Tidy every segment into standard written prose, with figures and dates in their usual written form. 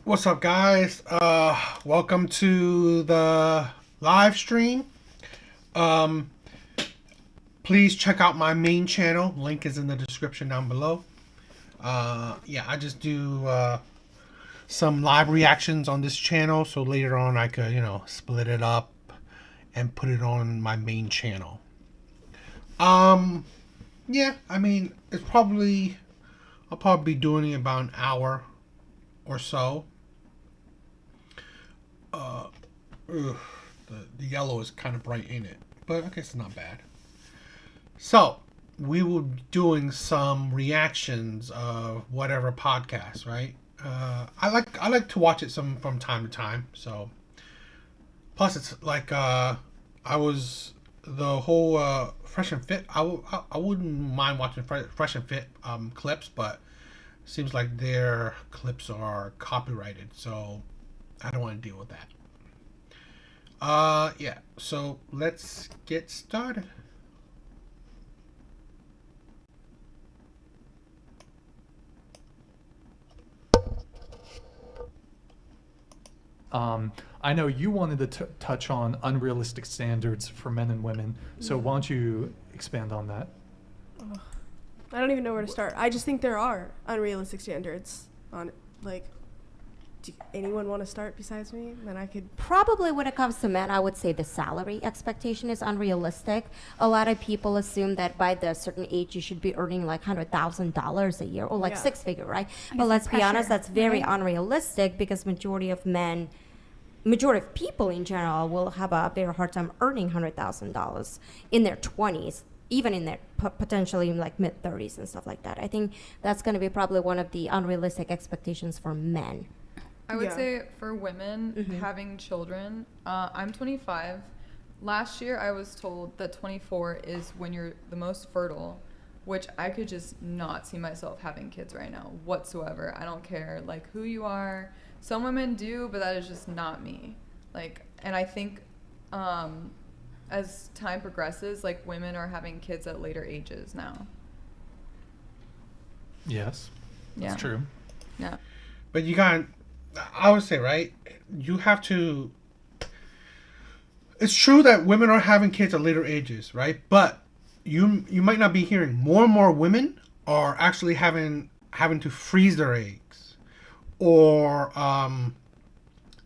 What's up, guys? Welcome to the live stream. Um, Please check out my main channel. Link is in the description down below. Yeah, I just do some live reactions on this channel, so later on I could, split it up and put it on my main channel. Yeah, I mean, I'll probably be doing it about an hour or so. Ugh, the yellow is kind of bright, ain't it? But I guess it's not bad. So we will be doing some reactions of whatever podcast, right? I like to watch it some from time to time. So plus it's like I was the whole Fresh and Fit. I wouldn't mind watching Fresh and Fit clips, but seems like their clips are copyrighted, so I don't want to deal with that. Yeah. So let's get started. I know you wanted to touch on unrealistic standards for men and women, so why don't you expand on that? I don't even know where to start. I just think there are unrealistic standards on it. Like, do anyone want to start besides me? Then I could. Probably when it comes to men, I would say the salary expectation is unrealistic. A lot of people assume that by the certain age you should be earning like $100,000 a year or like Yeah. six figure, right? I But guess let's the be honest, pressure, that's very right? unrealistic because majority of people in general will have a very hard time earning $100,000 in their 20s, even in their potentially in like mid 30s and stuff like that. I think that's going to be probably one of the unrealistic expectations for men. I would Yeah. say for women having children, I'm 25. Last year, I was told that 24 is when you're the most fertile, which I could just not see myself having kids right now whatsoever. I don't care like who you are. Some women do, but that is just not me. Like, and I think as time progresses, like women are having kids at later ages now. Yes, Yeah. that's true. Yeah. But I would say, right? You have to. It's true that women are having kids at later ages, right? But you might not be hearing more and more women are actually having to freeze their eggs, or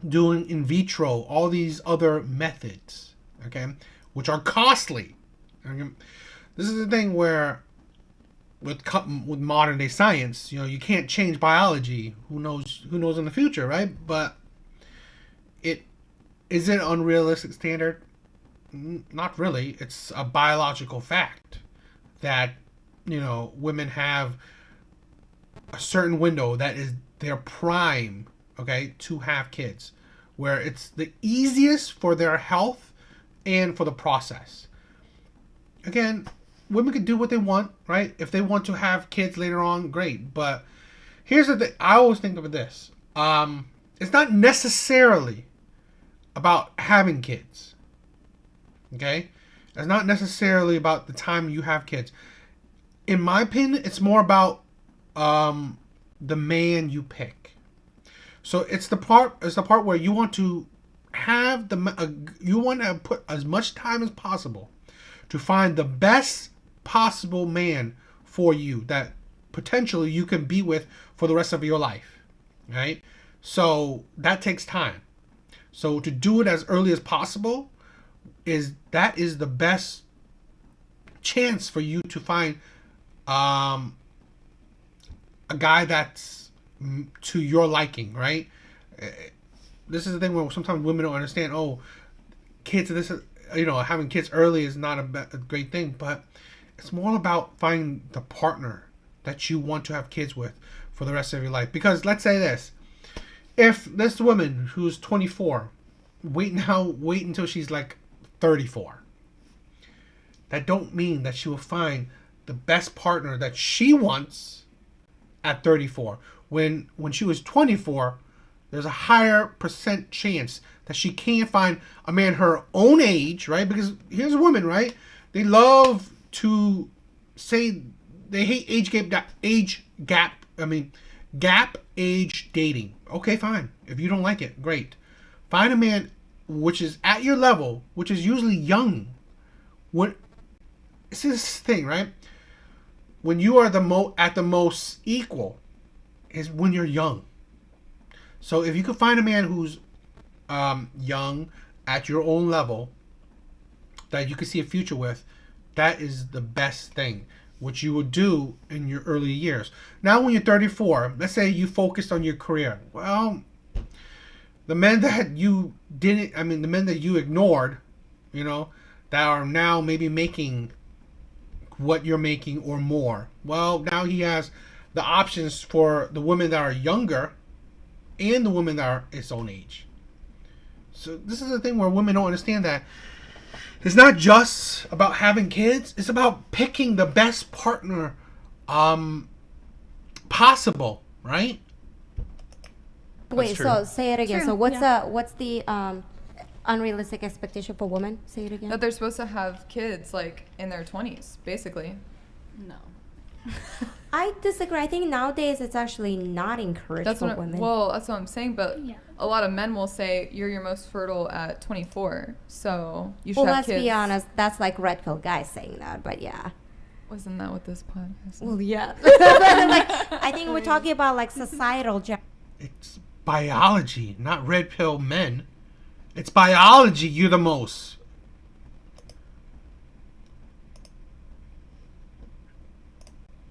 doing in vitro, all these other methods, okay, which are costly. Okay? This is the thing where with modern day science, you can't change biology. Who knows in the future, right? But it is it an unrealistic standard? Not really. It's a biological fact that women have a certain window that is their prime, okay, to have kids, where it's the easiest for their health and for the process. Again, women can do what they want, right? If they want to have kids later on, great. But here's the thing. I always think of this. It's not necessarily about having kids. Okay? It's not necessarily about the time you have kids. In my opinion, it's more about the man you pick. So it's the part where you want to have you want to put as much time as possible to find the best possible man for you that potentially you can be with for the rest of your life, right? So that takes time. So to do it as early as possible is the best chance for you to find a guy that's to your liking, right? This is the thing where sometimes women don't understand. Oh, kids, having kids early is not a great thing, but it's more about finding the partner that you want to have kids with for the rest of your life. Because let's say this: if this woman who's 24 wait until she's like 34, that don't mean that she will find the best partner that she wants at 34. When she was 24, there's a higher percent chance that she can't find a man her own age, right? Because here's a woman, right? They love to say they hate age gap. I mean, Gap age dating. Okay, fine. If you don't like it, great. Find a man which is at your level, which is usually young. When it's this thing, right? When you are at the most equal is when you're young. So if you can find a man who's young at your own level that you can see a future with, that is the best thing, which you would do in your early years. Now when you're 34, let's say you focused on your career. Well, the men that you the men that you ignored, that are now maybe making what you're making or more. Well, now he has the options for the women that are younger and the women that are its own age. So this is the thing where women don't understand that it's not just about having kids. It's about picking the best partner possible, right? Wait, true. so say it again. True, So what's yeah. the unrealistic expectation for women? Say it again. That they're supposed to have kids like in their 20s, basically. No. I disagree. I think nowadays it's actually not encouraged That's for what women. that's what I'm saying. But Yeah. a lot of men will say you're your most fertile at 24, so you should Well, have let's kids. be honest. That's like red pill guys saying that, but yeah. Wasn't that what this podcast? is? Well, yeah. But, like, I think we're talking about like societal. It's biology, not red pill men. It's biology. You're the most.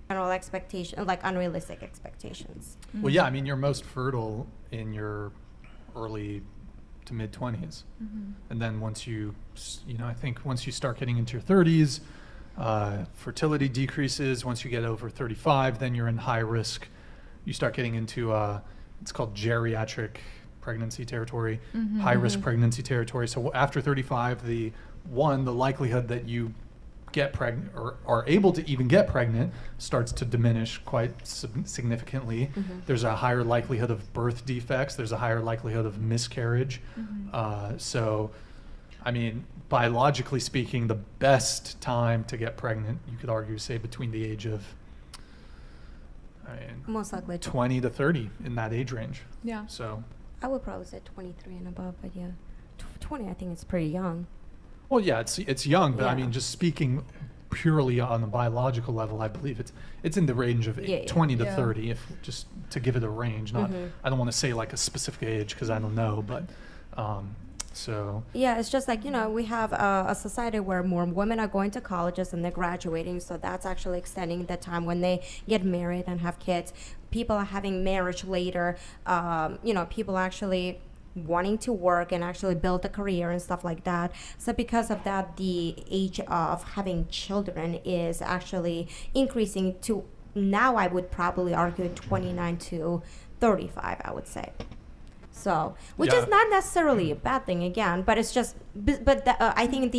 General expectation, like unrealistic expectations. Well, yeah, I mean, you're most fertile in your early to mid 20s. And then once I think once you start getting into your 30s, fertility decreases. Once you get over 35, then you're in high risk. You start getting into, it's called geriatric pregnancy territory, high risk pregnancy territory. So after 35, the likelihood that you get pregnant or are able to even get pregnant starts to diminish quite significantly. There's a higher likelihood of birth defects. There's a higher likelihood of miscarriage. So, I mean, biologically speaking, the best time to get pregnant, you could argue, say between the age of Most likely. 20 to 30, in that age range. Yeah. So, I would probably say 23 and above, but yeah, 20. I think it's pretty young. well, yeah, it's young, but I Yeah. mean, just speaking purely on a biological level, I believe it's in the range of Yeah, yeah. 20 to Yeah. 30, if just to give it a range. Not, I don't want to say like a specific age because I don't know, but so Yeah, it's just like, we have a society where more women are going to colleges and they're graduating, so that's actually extending the time when they get married and have kids. People are having marriage later. People actually wanting to work and actually build a career and stuff like that. So because of that, the age of having children is actually increasing to, now I would probably argue 29 to 35, I would say. So, which Yeah. is not necessarily a bad thing again, but it's just, I think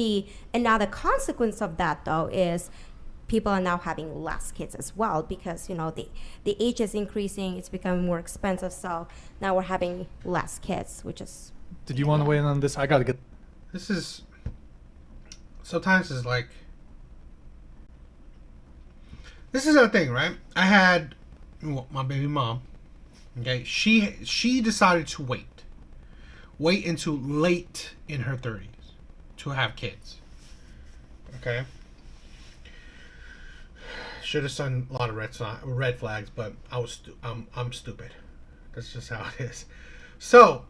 another consequence of that though is people are now having less kids as well because, the age is increasing, it's becoming more expensive, so now we're having less kids, which is, did you want to weigh in on this? I got to get. This is sometimes it's like this is a thing, right? I had my baby mom. Okay, she decided to wait until late in her 30s to have kids. Okay, should have seen a lot of red flags, but I'm stupid. That's just how it is. So,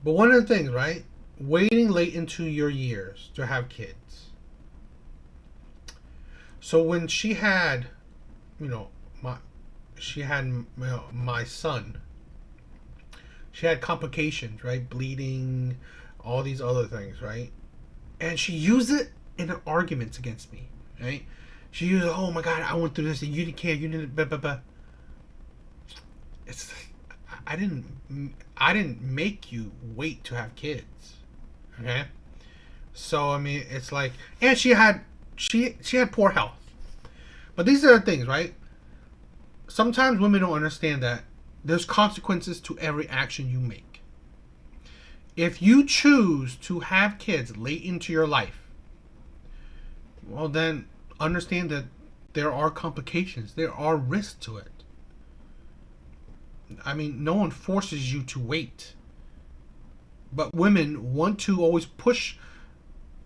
but one of the things, right? Waiting late into your years to have kids. So when she had, my son. She had complications, right? Bleeding, all these other things, right? And she used it in her arguments against me, right? She used, oh my God, I went through this and you didn't care, you didn't, blah, blah, blah. It's, I didn't make you wait to have kids, okay? So I mean, it's like, and she had poor health. But these are the things, right? Sometimes women don't understand that there's consequences to every action you make. If you choose to have kids late into your life, well then understand that there are complications. There are risks to it. I mean, no one forces you to wait. But women want to always push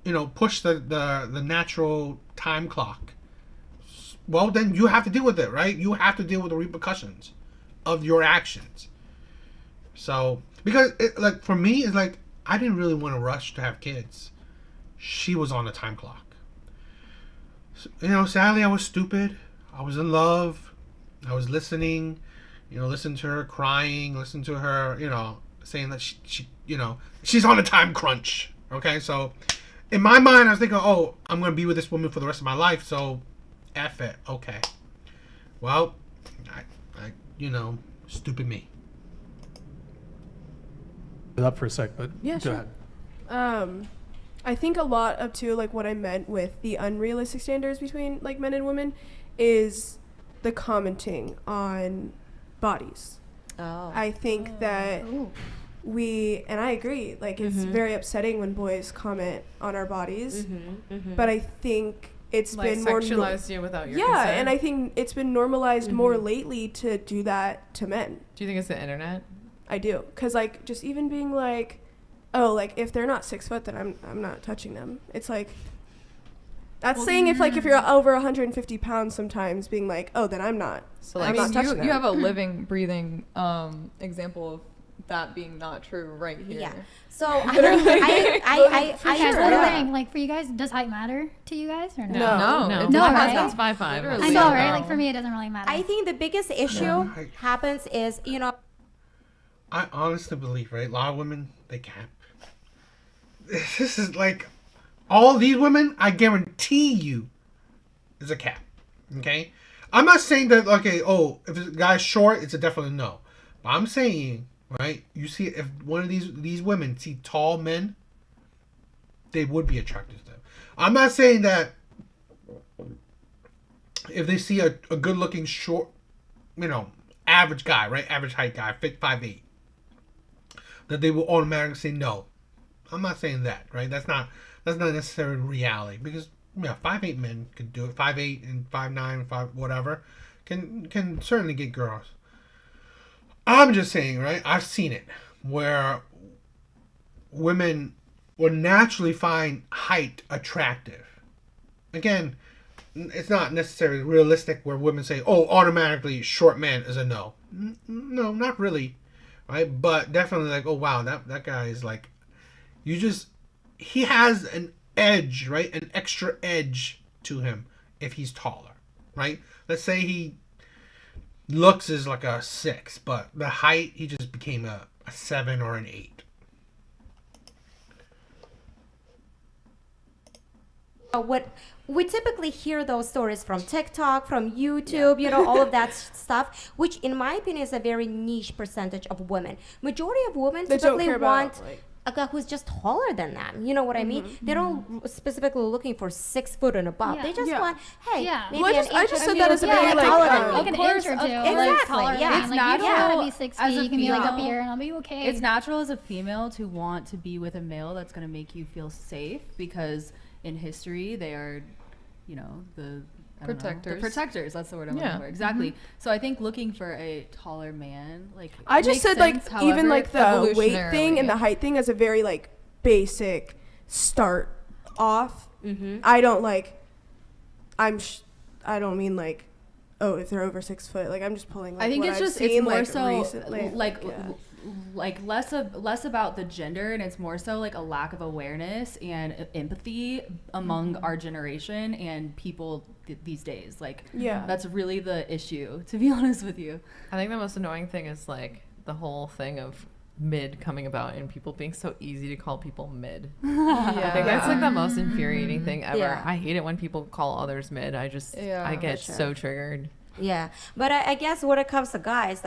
the natural time clock. Well, then you have to deal with it, right? You have to deal with the repercussions of your actions. So, because for me, it's like, I didn't really want to rush to have kids. She was on a time clock. So, sadly, I was stupid. I was in love. I was listening, listen to her crying, listen to her, saying that she she's on a time crunch. Okay, so in my mind, I was thinking, oh, I'm going to be with this woman for the rest of my life, so F it. Okay. Well, I stupid me. Up for a sec, but Yeah, go sure. ahead. I think a lot of too, like what I meant with the unrealistic standards between like men and women is the commenting on bodies. Oh. I think that and I agree, like it's very upsetting when boys comment on our bodies, but I think it's Like been more sexualize you without your yeah, consent. and I think it's been normalized more lately to do that to men. Do you think it's the internet? I do, because like just even being like, oh, like if they're not 6 foot, then I'm not touching them. It's like that's saying if you're over 150 pounds, sometimes being like, oh, then I'm not. So I'm like not touching them. you have a living, breathing example of that being not true right here. Yeah. So I For guys, totally- wondering, like for you guys, does height matter to you guys or no? No. No, No, my right? husband's 5'5". I Literally. know, Yeah. right? Like for me, it doesn't really matter. I think the biggest issue happens is, I honestly believe, right? A lot of women, they cap. This is like, all these women, I guarantee you, is a cap. Okay? I'm not saying that, okay, if a guy's short, it's a definite no. But I'm saying, right, you see, if one of these women see tall men, they would be attracted to them. I'm not saying that if they see a good-looking, short, average guy, right, average height guy, fit 5'8", that they will automatically say no. I'm not saying that, right? That's not necessarily reality, because 5'8" men could do it. 5'8" and 5'9", 5 whatever can certainly get girls. I'm just saying, right? I've seen it where women would naturally find height attractive. Again, it's not necessarily realistic where women say, oh, automatically short man is a no. No, not really. Right? But definitely like, oh, wow, that guy is like, he has an edge, right? An extra edge to him if he's taller, right? Let's say he looks as like a 6, but the height, he just became a 7 or an 8. What we typically hear those stories from TikTok, from YouTube, all of that stuff, which in my opinion is a very niche percentage of women. Majority of women They don't typically care want about, like, a guy who's just taller than them. You know what I mean? They don't specifically looking for 6 foot and above. Yeah. They just Yeah. want, hey, Yeah. maybe Well, an I inch just or said two that as a taller very, like, than me. like an course, inch or two. of- Like Exactly, taller yeah. than It's me. Like, you don't natural want to be 6 as feet. a You can be like up female. here and I'll be okay. It's natural as a female to want to be with a male that's going to make you feel safe, because in history they are, the Protectors. The protectors. That's the word I'm Yeah. looking for. Exactly. So I think looking for a taller man, like I it just makes said like sense, even however, like the weight thing evolutionarily. and the height thing as a very like basic start off. Mm-hmm. I don't like. I don't mean like, oh, if they're over 6 foot. Like I'm just pulling. Like, I think what it's I've just seen, it's more like, so recently. like less about the gender, and it's more so like a lack of awareness and empathy among our generation and people these days. Like Yeah. that's really the issue, to be honest with you. I think the most annoying thing is like the whole thing of mid coming about and people being so easy to call people mid. I think that's like the most infuriating thing ever. Yeah. I hate it when people call others mid. I get for sure. so triggered. Yeah, but I guess when it comes to guys,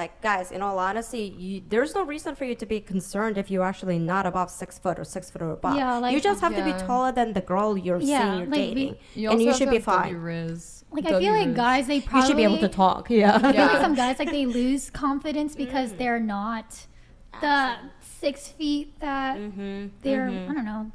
in all honesty, there's no reason for you to be concerned if you're actually not above 6 foot or 6 foot or above. Yeah, like- you just have to be Yeah. taller than the girl you're Yeah, saying you're like, dating, You and also you have should to be have fine. W-riz, Like I feel like W-riz. guys, they You probably should be able to talk. Yeah. I feel like Yeah. some guys like they lose confidence because they're not the 6 feet that they're. I don't know.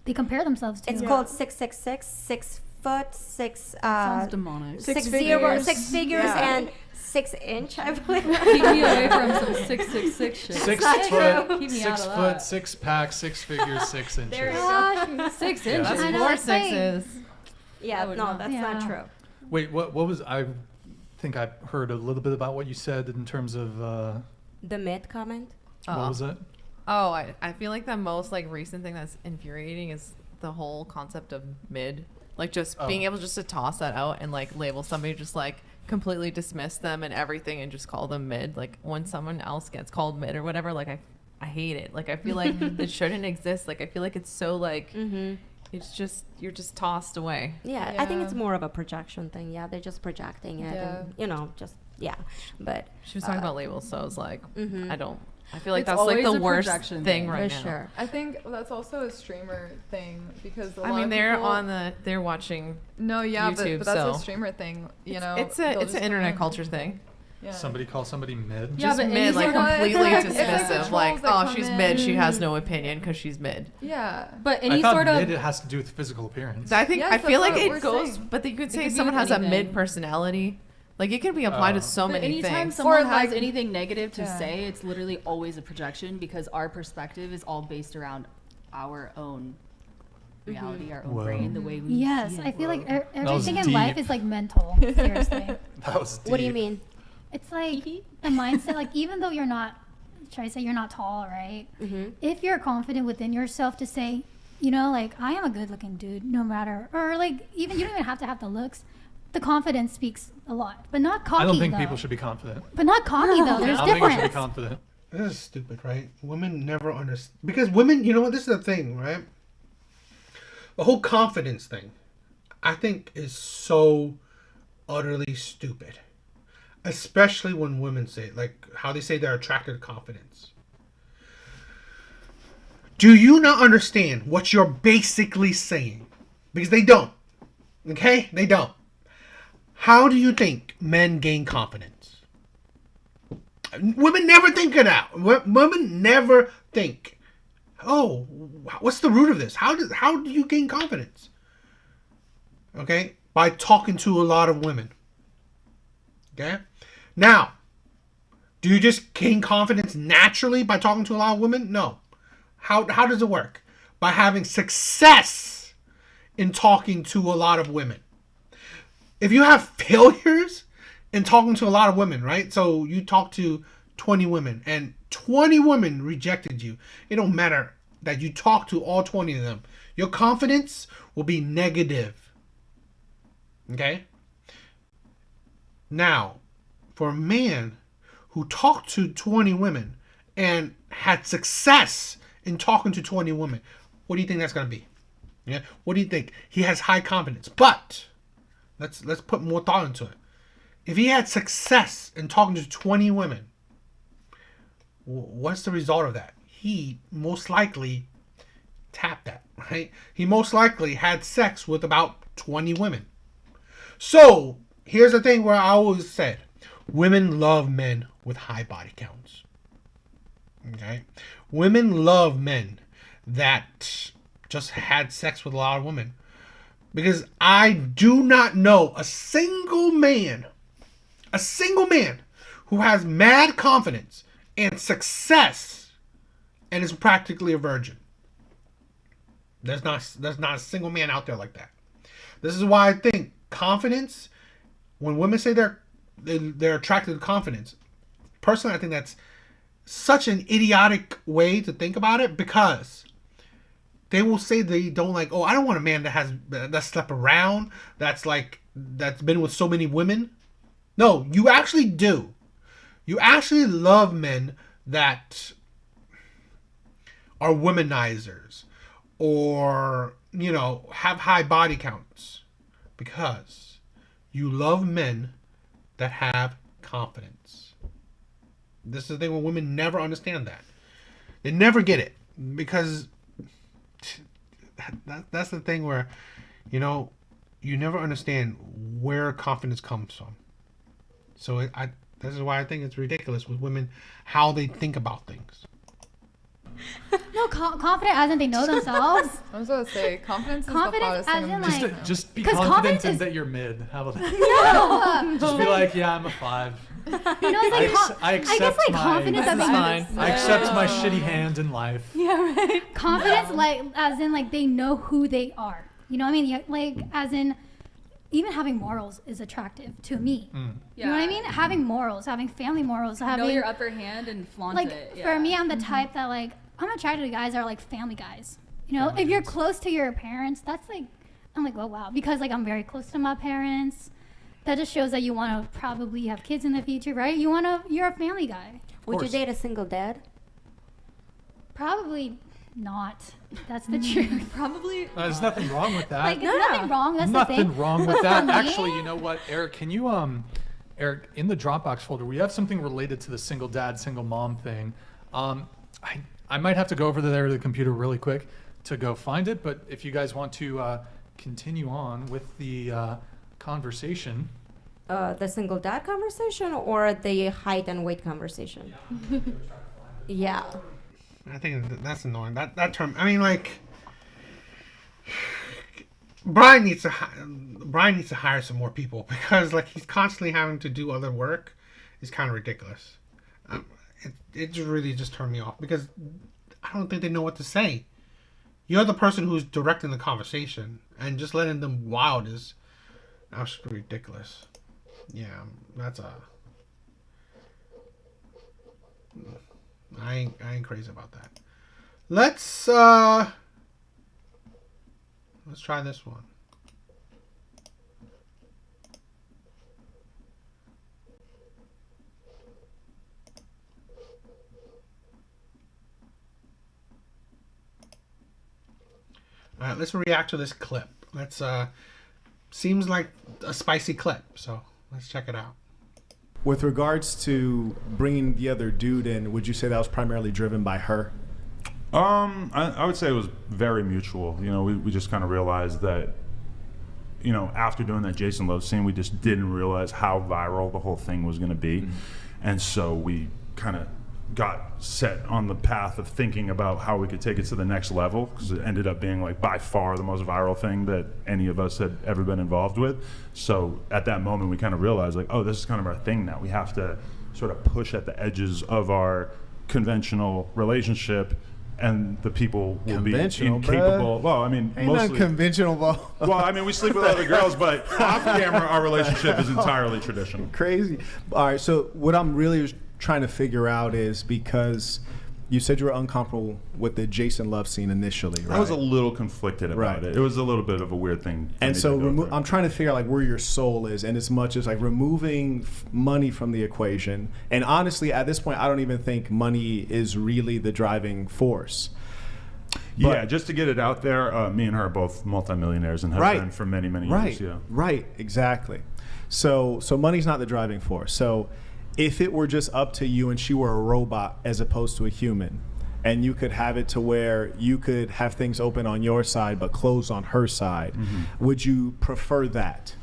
They compare themselves to. It's called 666, 6 foot, six Sounds demonic. Six figures. six figures, Yeah. and 6 inch, I believe. Keep me away from some 666 shit. 6 not foot, true. Keep me 6 out of foot, that. 6 pack, 6 figures, 6 inches. There you go. 6 Yeah, inches. That's I know, four that's like- sixes. Yeah, I would no, not. that's not Yeah. true. Wait, what was I think I heard a little bit about what you said in terms of The mid comment. what was it? Oh, I feel like the most like recent thing that's infuriating is the whole concept of mid. Like just being able just to toss that out and like label somebody, just like completely dismiss them and everything and just call them mid. Like when someone else gets called mid or whatever, like I hate it. Like I feel like it shouldn't exist. Like I feel like it's so like it's just you're just tossed away. Yeah, I think Yeah. it's more of a projection thing. Yeah, they're just projecting it, Yeah. and you know, just yeah. But She was talking about labels, so I was like, I feel like It's that's like the always a worst projection thing thing. right for now. sure. I think that's also a streamer thing because a lot I mean, of they're people, they're watching. No, yeah, YouTube, but that's so- a streamer thing. You know, It's they'll an just come internet in. culture thing. Yeah. Somebody call somebody mid? Yeah, Just but mid, any like sort of- completely It's like the dismissive. Like, trolls that oh, come she's in. mid. She has no opinion because she's mid. Yeah. But I any thought sort of mid it has to do with physical appearance. I think Yes, I feel that's like what it we're goes, saying. but you could say could be someone with has a anything. mid personality. Like it can be applied to so But many anytime things. someone Or, has like- anything negative to Yeah. say, it's literally always a projection because our perspective is all based around our own reality, our own Whoa. brain, the way we Yes, see it. I feel like was everything in life deep. is like mental. Seriously, That was deep. What do you mean? it's like a mindset. Like even though you're not, try to say you're not tall, right? If you're confident within yourself to say, you know, like I am a good-looking dude, no matter, or like even you don't even have to have the looks. The confidence speaks a lot, but not cocky. I don't think though. people should be confident. But not cocky though. There's I don't think you should be difference. confident. This is stupid, right? Women never understand. Because women, you know what? This is the thing, right? The whole confidence thing, I think, is so utterly stupid. Especially when women say it, like how they say they're attracted to confidence. Do you not understand what you're basically saying? Because they don't. Okay? They don't. How do you think men gain confidence? Women never think of that. Women never think, oh, what's the root of this? How do you gain confidence? Okay? By talking to a lot of women. Okay? Now, do you just gain confidence naturally by talking to a lot of women? No. How does it work? By having success in talking to a lot of women. If you have failures in talking to a lot of women, right? So you talk to 20 women and 20 women rejected you. It don't matter that you talk to all 20 of them. Your confidence will be negative. Okay? Now, for a man who talked to 20 women and had success in talking to 20 women, what do you think that's going to be? Yeah. What do you think? He has high confidence, but let's put more thought into it. If he had success in talking to 20 women, what's the result of that? He most likely tapped that, right? He most likely had sex with about 20 women. So here's the thing where I always said, women love men with high body counts. Okay? Women love men that just had sex with a lot of women. Because I do not know a single man who has mad confidence and success and is practically a virgin. There's not a single man out there like that. This is why I think confidence, when women say they're attracted to confidence, personally I think that's such an idiotic way to think about it, because they will say they don't like, oh, I don't want a man that slept around, that's been with so many women. No, you actually do. You actually love men that are womanizers or, have high body counts, because you love men that have confidence. This is the thing when women never understand that. They never get it, because that's the thing where, you never understand where confidence comes from. So this is why I think it's ridiculous with women, how they think about things. No, confident as in they know themselves. I was gonna say confidence is the Confidence hottest as thing. in, in like- the- Just be 'Cause confident confidence in is- that you're mid. How about that? No. Just be like, yeah, I'm a 5. You know, it's like I I guess accept like my- confidence That's as fine. in I accept my shitty hand in life. yeah, right. Confidence like as in like they know who they are. You know what I mean? Yeah, like as in even having morals is attractive to me. You know what I mean? Having morals, having family morals, having Know your upper hand and flaunt like it. for me, I'm the type that like I'm attracted to guys that are like family guys. You know, if you're close to your parents, that's like I'm like, oh wow, because like I'm very close to my parents. That just shows that you want to probably have kids in the future, right? You're a family guy. Would you course. date a single dad? Probably not. That's the truth. Probably. There's nothing wrong with that. Like, there's nothing wrong. That's the Nothing thing. wrong But with that. for me- Actually, you know what, Eric? Can you Eric, in the Dropbox folder, we have something related to the single dad, single mom thing. I might have to go over there to the computer really quick to go find it, but if you guys want to continue on with the conversation. The single dad conversation or the height and weight conversation? Yeah. I think that's annoying. That term. I mean, like, Brian needs to hire some more people because like he's constantly having to do other work. Is kind of ridiculous. It just really just turned me off because I don't think they know what to say. You're the person who's directing the conversation and just letting them wild is absolutely ridiculous. Yeah, that's a. I ain't crazy about that. Let's try this one. All right, let's react to this clip. Let's seems like a spicy clip, so let's check it out. With regards to bringing the other dude in, would you say that was primarily driven by her? I would say it was very mutual. You know, we just kind of realized that, you know, after doing that Jason Love scene, we just didn't realize how viral the whole thing was going to be. And so we kind of got set on the path of thinking about how we could take it to the next level, because it ended up being like by far the most viral thing that any of us had ever been involved with. So at that moment we kind of realized like, oh, this is kind of our thing now. We have to sort of push at the edges of our conventional relationship, and the people will be Conventional, incapable. bruh. Well, I mean, Ain't mostly nothing conventional about well, I mean, we sleep with other girls, but off camera our relationship is entirely traditional. crazy. All right, so what I'm really trying to figure out is, because you said you were uncomfortable with the Jason Love scene initially, right? I was a little conflicted about Right. it. It was a little bit of a weird thing. for And me so to go through. I'm trying to figure out like where your soul is, and as much as like removing money from the equation. And honestly, at this point, I don't even think money is really the driving force. Yeah, But- just to get it out there, me and her are both multimillionaires and have Right. been for many, many Right. years. Yeah. Right. Exactly. So money's not the driving force. So if it were just up to you and she were a robot as opposed to a human, and you could have it to where you could have things open on your side but closed on her side, would you prefer that?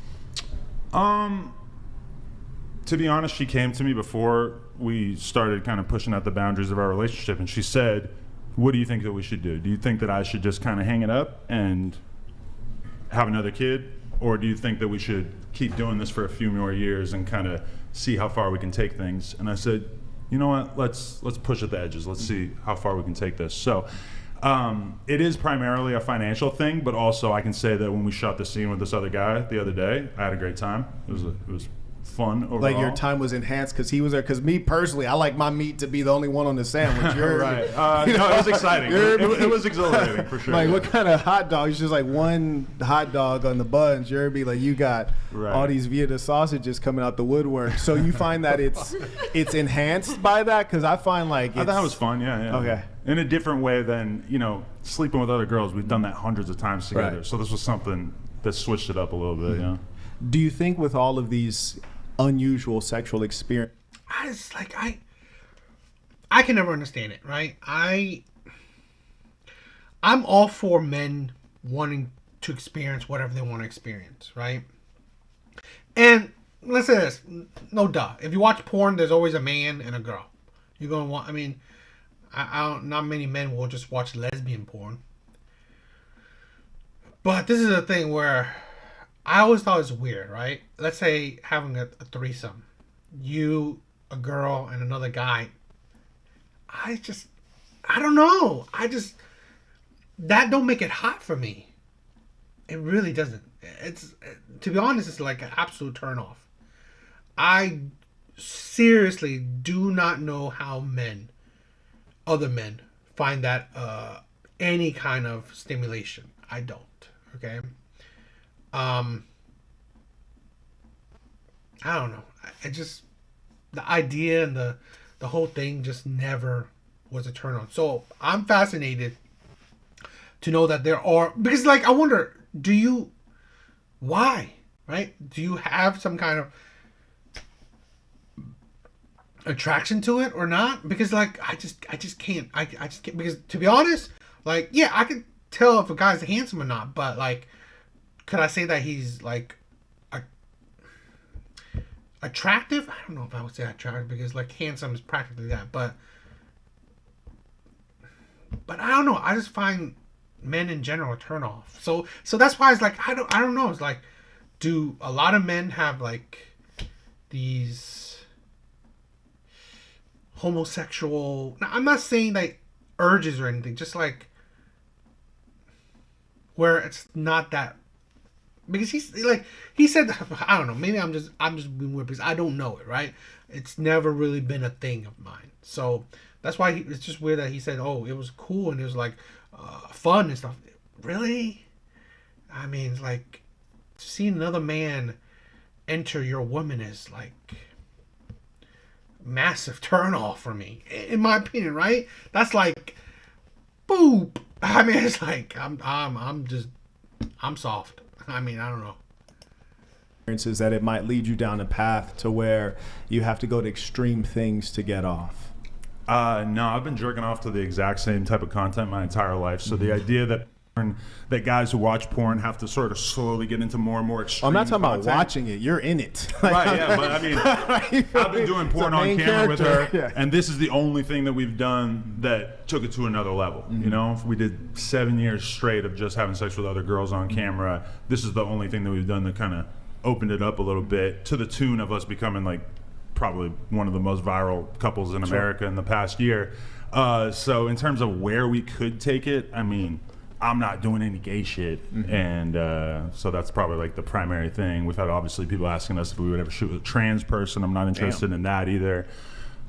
To be honest, she came to me before we started kind of pushing out the boundaries of our relationship, and she said, what do you think that we should do? Do you think that I should just kind of hang it up and have another kid? Or do you think that we should keep doing this for a few more years and kind of see how far we can take things? And I said, you know what, let's push at the edges. Let's see how far we can take this. So it is primarily a financial thing, but also I can say that when we shot the scene with this other guy the other day, I had a great time. It was fun overall. Like your time was enhanced because he was there. Because me personally, I like my meat to be the only one on the sandwich. You're Right. No, it was exciting. It was exhilarating for sure. Like, what kind of hot dog? It's just like one hot dog on the buns. You're be like, you got Right. all these Vieta sausages coming out the woodwork. So you find that it's enhanced by that? Because I find like I thought it was fun, yeah. Okay. In a different way than, you know, sleeping with other girls. We've done that hundreds of times together. Right. So this was something that switched it up a little bit, yeah. Do you think with all of these unusual sexual experience? It's like I can never understand it, right? I'm all for men wanting to experience whatever they want to experience, right? And let's say this, no duh. If you watch porn, there's always a man and a girl. You're gonna want. I mean, I don't, not many men will just watch lesbian porn. But this is a thing where I always thought it was weird, right? Let's say having a threesome. You, a girl, and another guy. I don't know. That don't make it hot for me. It really doesn't. It's, to be honest, it's like an absolute turnoff. I seriously do not know how other men, find that any kind of stimulation. I don't. Okay. I don't know. I just, the idea and the whole thing just never was a turn on. So I'm fascinated to know that there are, because like, I wonder, why, right? Do you have some kind of attraction to it or not? Because like, I just can't, I just can't, because to be honest, like, yeah, I can tell if a guy's handsome or not, but like, could I say that he's like attractive? I don't know if I would say attractive, because like handsome is practically that, but I don't know. I just find men in general a turn off. So that's why it's like, I don't know. It's like, do a lot of men have like these homosexual, now, I'm not saying like urges or anything, just like where it's not that, because he said, I don't know, maybe I'm just being weird because I don't know it, right? It's never really been a thing of mine. So that's why it's just weird that he said, oh, it was cool and it was like fun and stuff. Really? I mean, like, seeing another man enter your woman is like massive turn off for me, in my opinion, right? That's like, boop. I mean, it's like, I'm soft. I mean, I don't know. Is that it might lead you down a path to where you have to go to extreme things to get off. No, I've been jerking off to the exact same type of content my entire life. So the idea that guys who watch porn have to sort of slowly get into more and more extreme I'm not talking content. about watching it. You're in it. Right, yeah, but I mean, I've been doing porn on camera with her, and this is the only thing that we've done that took it to another level. You know, if we did 7 years straight of just having sex with other girls on camera, this is the only thing that we've done that kind of opened it up a little bit, to the tune of us becoming like probably one of the most viral couples in America in the past year. So in terms of where we could take it, I mean, I'm not doing any gay shit, and so that's probably like the primary thing. We've had obviously people asking us if we would ever shoot with a trans person. I'm not interested in that either.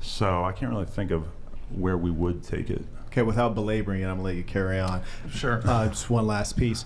So I can't really think of where we would take it. Okay, without belaboring it, I'm gonna let you carry on. Sure. Just one last piece.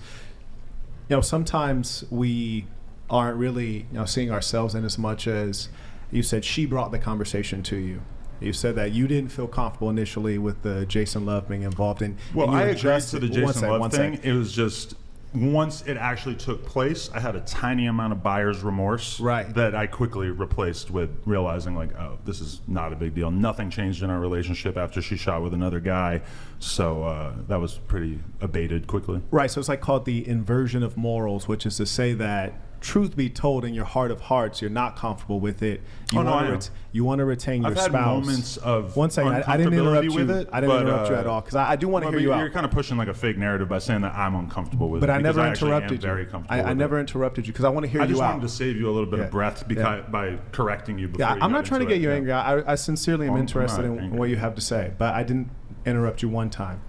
You know, sometimes we aren't really, seeing ourselves in as much as you said she brought the conversation to you. You said that you didn't feel comfortable initially with the Jason Love being involved in. Well, I agreed to the Jason Love thing. It was just, once it actually took place, I had a tiny amount of buyer's remorse that I quickly replaced with realizing like, oh, this is not a big deal. Nothing changed in our relationship after she shot with another guy. So that was pretty abated quickly. Right. So it's like called the inversion of morals, which is to say that truth be told, in your heart of hearts, you're not comfortable with it. You want to retain your spouse. I've had moments of one second. I didn't interrupt you. With it, I didn't interrupt you at all because I do want to hear you out. You're kind of pushing like a fake narrative by saying that I'm uncomfortable with it. But I never interrupted you. Very comfortable I never interrupted you because I want to hear you out. I just wanted to save you a little bit of breath by correcting you. Before I'm not trying to get you angry. I sincerely am interested in what you have to say, but I didn't interrupt you one time.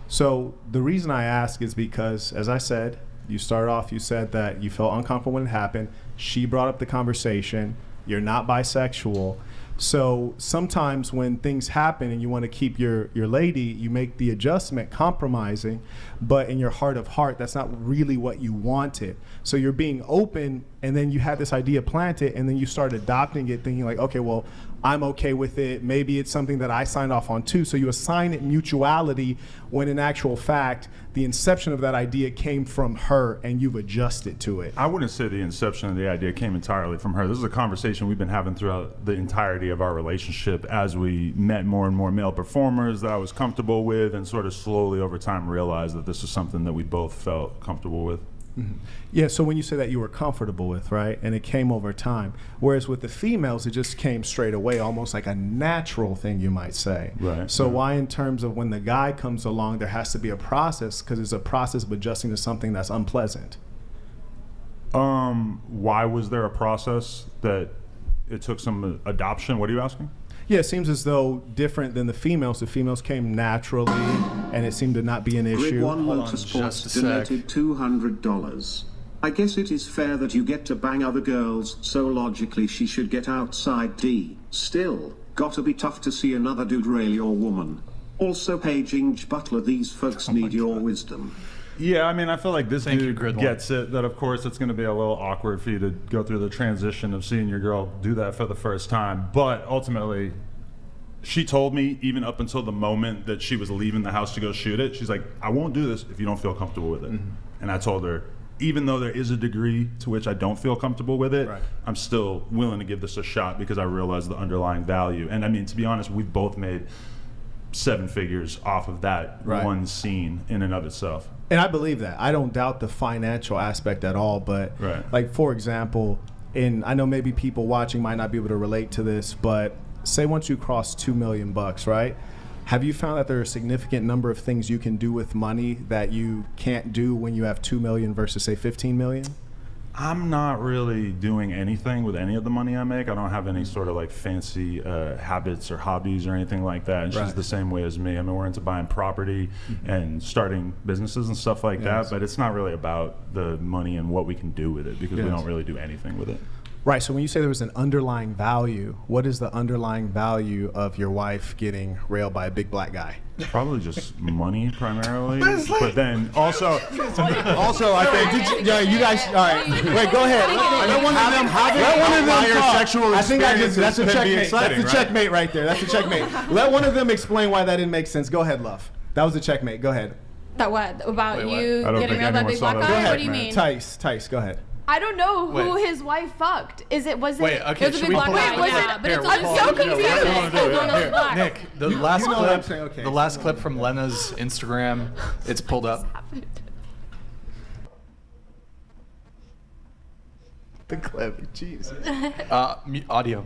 So the reason I ask is because, as I said, you started off, you said that you felt uncomfortable when it happened. She brought up the conversation. You're not bisexual. So sometimes when things happen and you want to keep your lady, you make the adjustment compromising, but in your heart of heart, that's not really what you wanted. So you're being open, and then you had this idea planted, and then you start adopting it, thinking like, okay, well, I'm okay with it. Maybe it's something that I signed off on too. So you assign it mutuality when in actual fact, the inception of that idea came from her and you've adjusted to it. I wouldn't say the inception of the idea came entirely from her. This is a conversation we've been having throughout the entirety of our relationship as we met more and more male performers that I was comfortable with, and sort of slowly over time realized that this was something that we both felt comfortable with. Yeah, so when you say that you were comfortable with, right, and it came over time, whereas with the females, it just came straight away, almost like a natural thing, you might say. Right. So why, in terms of when the guy comes along, there has to be a process, because it's a process of adjusting to something that's unpleasant? Why was there a process that it took some adoption? What are you asking? Yeah, it seems as though different than the females came naturally, and it seemed to not be an issue. Grid One Hold on Motorsports just a sec. donated $200. I guess it is fair that you get to bang other girls, so logically she should get outside D. Still, gotta be tough to see another dude rail your woman. Also, paging Butler, these folks need your wisdom. Yeah, I mean, I feel like this Thank you, dude Grid One. gets it, that of course it's going to be a little awkward for you to go through the transition of seeing your girl do that for the first time. But ultimately, she told me, even up until the moment that she was leaving the house to go shoot it, she's like, I won't do this if you don't feel comfortable with it. And I told her, even though there is a degree to which I don't feel comfortable with it, Right. I'm still willing to give this a shot because I realize the underlying value. And I mean, to be honest, we've both made 7 figures off of that Right. one scene in and of itself. And I believe that. I don't doubt the financial aspect at all, but Right. like, for example, and I know maybe people watching might not be able to relate to this, but say once you cross $2 million, right? Have you found that there are a significant number of things you can do with money that you can't do when you have 2 million versus say 15 million? I'm not really doing anything with any of the money I make. I don't have any sort of like fancy habits or hobbies or anything like that. And she's Right. the same way as me. I mean, we're into buying property and starting businesses and stuff like Yes. that. But it's not really about the money and what we can do with it because we Yes. don't really do anything with it. Right. So when you say there was an underlying value, what is the underlying value of your wife getting railed by a big black guy? Probably just money primarily. But then also I think Yeah, you guys. All right. Wait, go ahead. Let one of them. Let one of them outlier talk. sexual I think that's a experiences can be checkmate. exciting, That's a right? checkmate right there. That's a checkmate. Let one of them explain why that didn't make sense. Go ahead, love. That was a checkmate. Go ahead. That what? About Wait, what? you I don't getting think around that anyone big saw black that. guy? Go ahead, What do you man. mean? Tice, go ahead. I don't know who Wait. his wife fucked. Was it Wait, okay, it was a should big we black pull guy? it? Was Yeah, it? here, I'm we'll so pull it. confused. Yeah, we wanna do it. One of those black. Nick, the last you know what I'm clip, saying, okay. the last clip from Lena's Instagram, it's pulled up. The clever, jeez. Audio.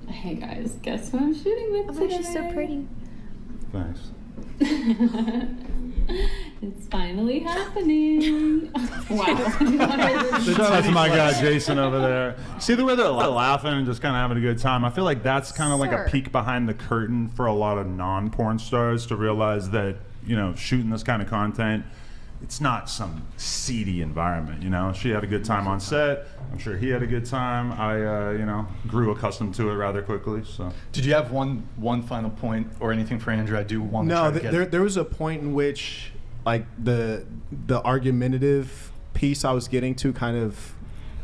Hey guys, guess who I'm shooting with today? She's so pretty. Thanks. It's finally happening. Wow. Shout out to my guy Jason over there. See the way they're laughing and just kind of having a good time. I feel like that's kind of like a peek behind the curtain for a lot of non-porn stars to realize that, you know, shooting this kind of content, it's not some seedy environment, you know. She had a good time on set. I'm sure he had a good time. I, you know, grew accustomed to it rather quickly. So. Did you have one final point or anything for Andrew? I do want to No, try to get there was a point in which, like, the argumentative piece I was getting to kind of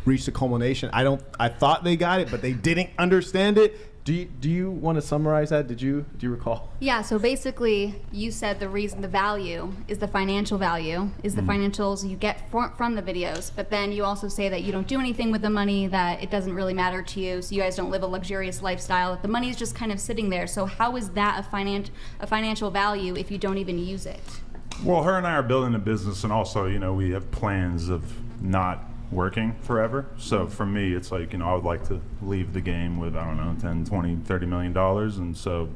reached a culmination. I thought they got it, but they didn't understand it. Do you want to summarize that? Do you recall? Yeah, so basically you said the reason the value is the financial value, is the financials you get from the videos, but then you also say that you don't do anything with the money, that it doesn't really matter to you, so you guys don't live a luxurious lifestyle, that the money is just kind of sitting there. So how is that a financial value if you don't even use it? Well, her and I are building a business, and also, you know, we have plans of not working forever. So for me, it's like, you know, I would like to leave the game with, I don't know, 10, 20, $30 million. And so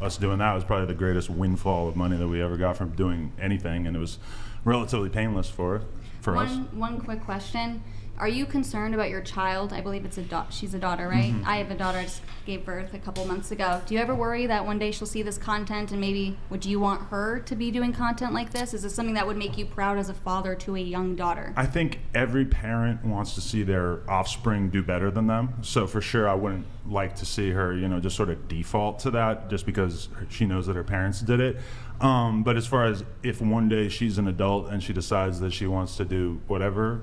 us doing that was probably the greatest windfall of money that we ever got from doing anything. And it was relatively painless for us. One quick question. Are you concerned about your child? I believe she's a daughter, right? I have a daughter. I just gave birth a couple months ago. Do you ever worry that one day she'll see this content and maybe would you want her to be doing content like this? Is this something that would make you proud as a father to a young daughter? I think every parent wants to see their offspring do better than them. So for sure, I wouldn't like to see her, you know, just sort of default to that just because she knows that her parents did it. But as far as if one day she's an adult and she decides that she wants to do whatever,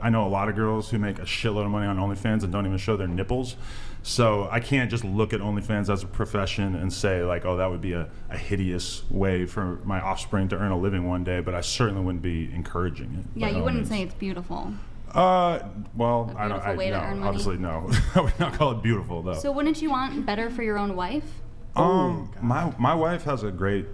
I know a lot of girls who make a shitload of money on OnlyFans and don't even show their nipples. So I can't just look at OnlyFans as a profession and say like, oh, that would be a hideous way for my offspring to earn a living one day, but I certainly wouldn't be encouraging it. Yeah, you wouldn't say it's beautiful. Well, A beautiful way to earn money. obviously no. I would not call it beautiful though. So wouldn't you want better for your own wife? My wife has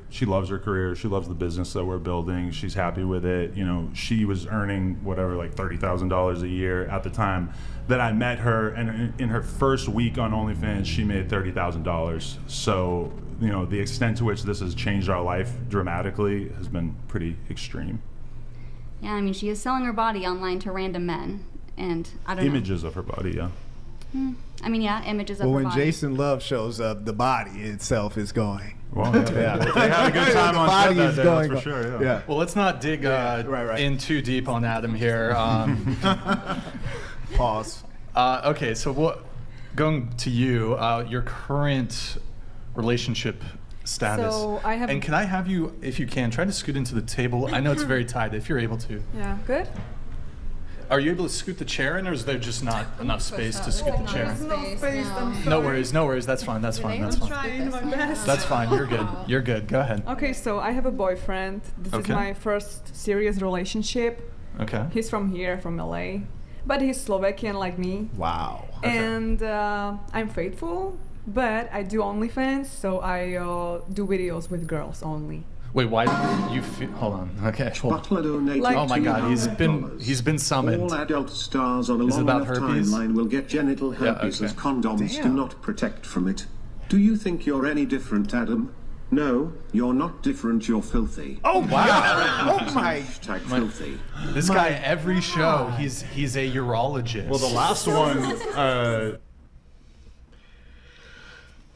she loves her career. She loves the business that we're building. She's happy with it. You know, she was earning whatever, like $30,000 a year at the time that I met her. And in her first week on OnlyFans, she made $30,000. So, you know, the extent to which this has changed our life dramatically has been pretty extreme. Yeah, I mean, she is selling her body online to random men. And I don't know. Images of her body, yeah. I mean, yeah, images of Well, her when body. Jason Love shows up, the body itself is going. Well, yeah. They had a good time The on body set that is day, going. that's for sure, yeah. Well, let's not dig right. in too deep on Adam here. Pause. Okay, so going to you, your current relationship status. So I have. And can I have you, if you can, try to scoot into the table? I know it's very tight, if you're able to. Yeah, good. Are you able to scoot the chair in, or is there just not enough space to scoot the chair? No No worries, that's fine. That's fine. Trying my best. That's fine, you're good. You're good, go ahead. Okay, so I have a boyfriend. This is Okay. my first serious relationship. Okay. He's from here, from LA, but he's Slovakian like me. Wow. And I'm faithful, but I do OnlyFans, so I do videos with girls only. Wait, why did you feel, hold on, okay. Butler donated Oh my god, $200. he's been summoned. All adult stars on a Is it long about enough herpes? timeline will get genital Yeah, herpes okay. as condoms do Damn. not protect from it. Do you think you're any different, Adam? No, you're not different, you're filthy. Oh wow! Oh my. Hashtag filthy. This guy, every show, he's a urologist. Well, the last one,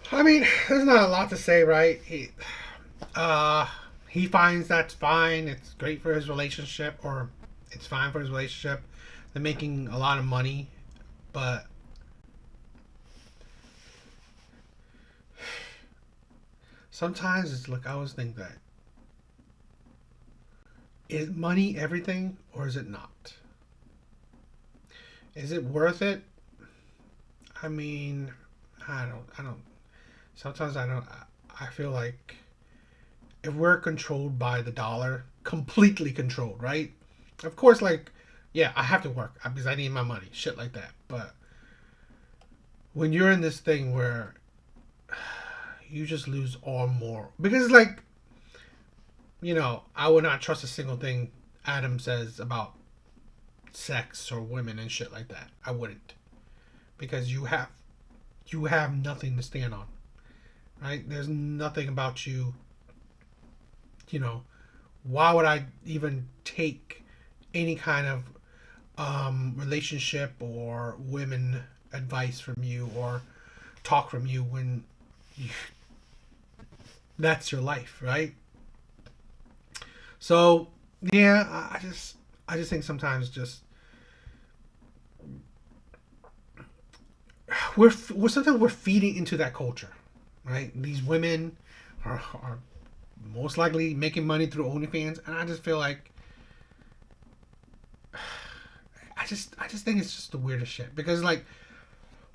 I mean, there's not a lot to say, right? He finds that's fine. It's great for his relationship, or it's fine for his relationship. They're making a lot of money, but sometimes it's like I always think that, is money everything or is it not? Is it worth it? I mean, I don't. Sometimes I feel like if we're controlled by the dollar, completely controlled, right? Of course, like, yeah, I have to work because I need my money, shit like that. But when you're in this thing where you just lose all moral, because like, you know, I would not trust a single thing Adam says about sex or women and shit like that. I wouldn't, because you have nothing to stand on, right? There's nothing about you. You know, why would I even take any kind of relationship or women advice from you or talk from you when that's your life, right? So yeah, I just think sometimes just we're feeding into that culture, right? These women are most likely making money through OnlyFans, and I just feel like I just think it's just the weirdest shit, because like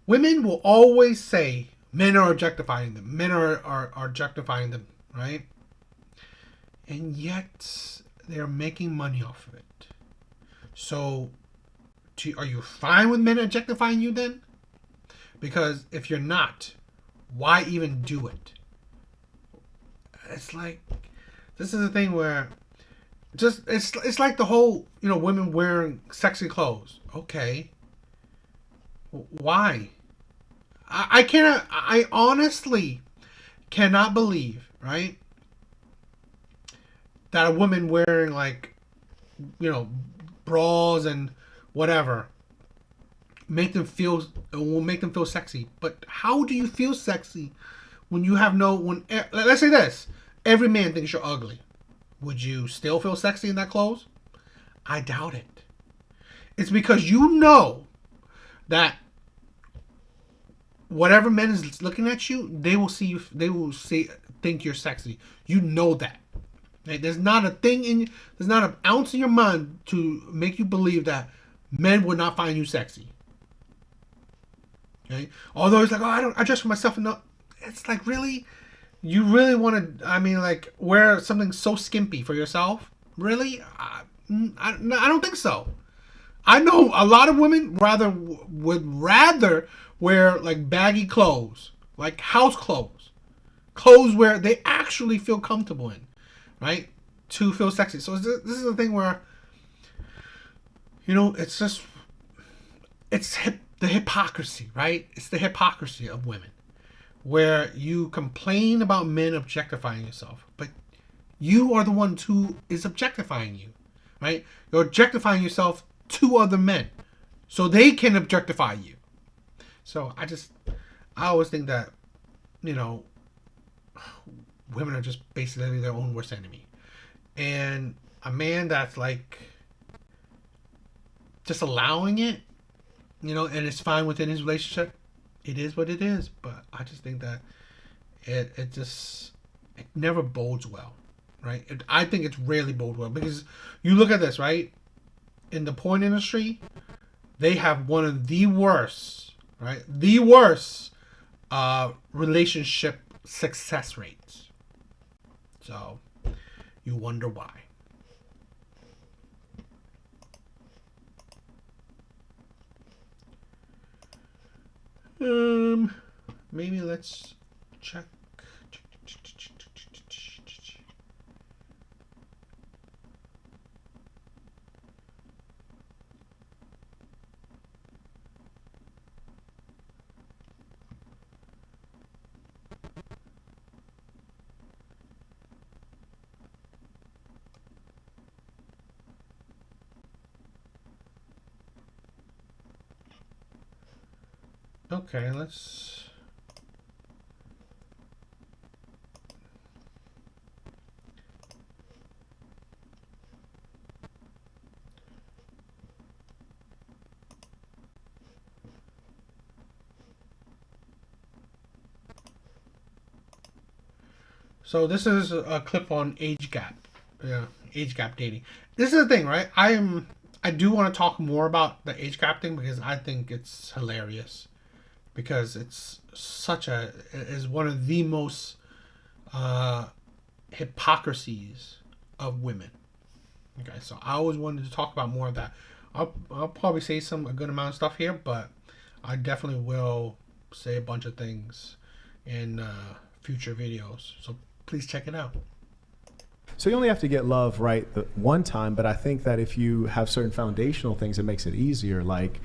women will always say men are objectifying them, men are objectifying them, right? And yet they're making money off of it. So are you fine with men objectifying you then? Because if you're not, why even do it? It's like, this is the thing where just it's like the whole, you know, women wearing sexy clothes. Okay, why? I honestly cannot believe, right, that a woman wearing, like, you know, bras and whatever will make them feel sexy. But how do you feel sexy when you have let's say this, every man thinks you're ugly. Would you still feel sexy in that clothes? I doubt it. It's because you know that whatever man is looking at you, they will think you're sexy. You know that. Right? There's not an ounce in your mind to make you believe that men would not find you sexy. Okay? Although it's like, oh, I dress for myself enough. It's like, really? You really want to, I mean, like, wear something so skimpy for yourself? Really? I don't think so. I know a lot of women would rather wear, like, baggy clothes, like house clothes, clothes where they actually feel comfortable in, right? To feel sexy. So this is the thing where, it's just, the hypocrisy, right? It's the hypocrisy of women, where you complain about men objectifying yourself, but you are the one who is objectifying you, right? You're objectifying yourself to other men, so they can objectify you. So I always think that, women are just basically their own worst enemy. And a man that's like just allowing it, and it's fine within his relationship, it is what it is. But I just think that it never bodes well, right? I think it's rarely bodes well, because you look at this, right? In the porn industry, they have one of the worst, right? The worst relationship success rates. So you wonder why. Maybe let's check. Okay, let's... So this is a clip on age gap. Yeah, age gap dating. This is the thing, right? I do want to talk more about the age gap thing, because I think it's hilarious. Because it's is one of the most hypocrisies of women. Okay, so I always wanted to talk about more of that. I'll probably say a good amount of stuff here, but I definitely will say a bunch of things in future videos. So please check it out. So you only have to get love right the one time, but I think that if you have certain foundational things, it makes it easier, like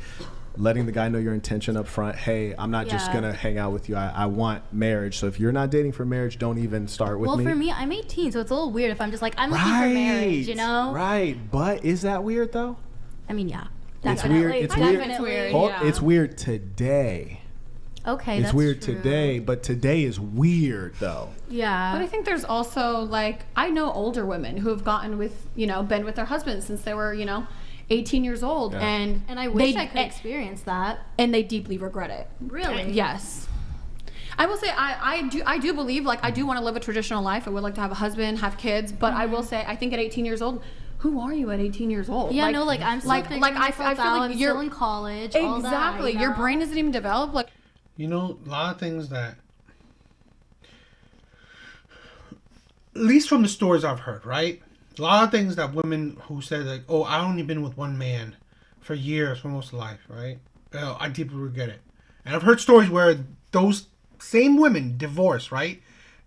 letting the guy know your intention up front. Hey, I'm not just going to hang out with you. I want marriage. So if you're not dating for marriage, don't even start with me. Well, for me, I'm 18, so it's a little weird if I'm just like, I'm looking for marriage, Right. But is that weird, though? I mean, yeah. It's weird. It's weird. Definitely. It's weird today. Okay, it's weird today, but today is weird, though. Yeah. But I think there's also, like, I know older women who have gotten with, been with their husbands since they were, 18 years old, and I wish I could experience that, and they deeply regret it. Really? Yes. I will say I do believe, like, I do want to live a traditional life. I would like to have a husband, have kids, but I will say I think at 18 years old, who are you at 18 years old? Yeah, I'm still figuring myself I feel out. like I'm you're still in college. Exactly. Your brain isn't even developed. Like, a lot of things that, at least from the stories I've heard, right? A lot of things that women who said, like, oh, I only been with one man for years, for most of life, right? I deeply regret it. And I've heard stories where those same women divorce, right?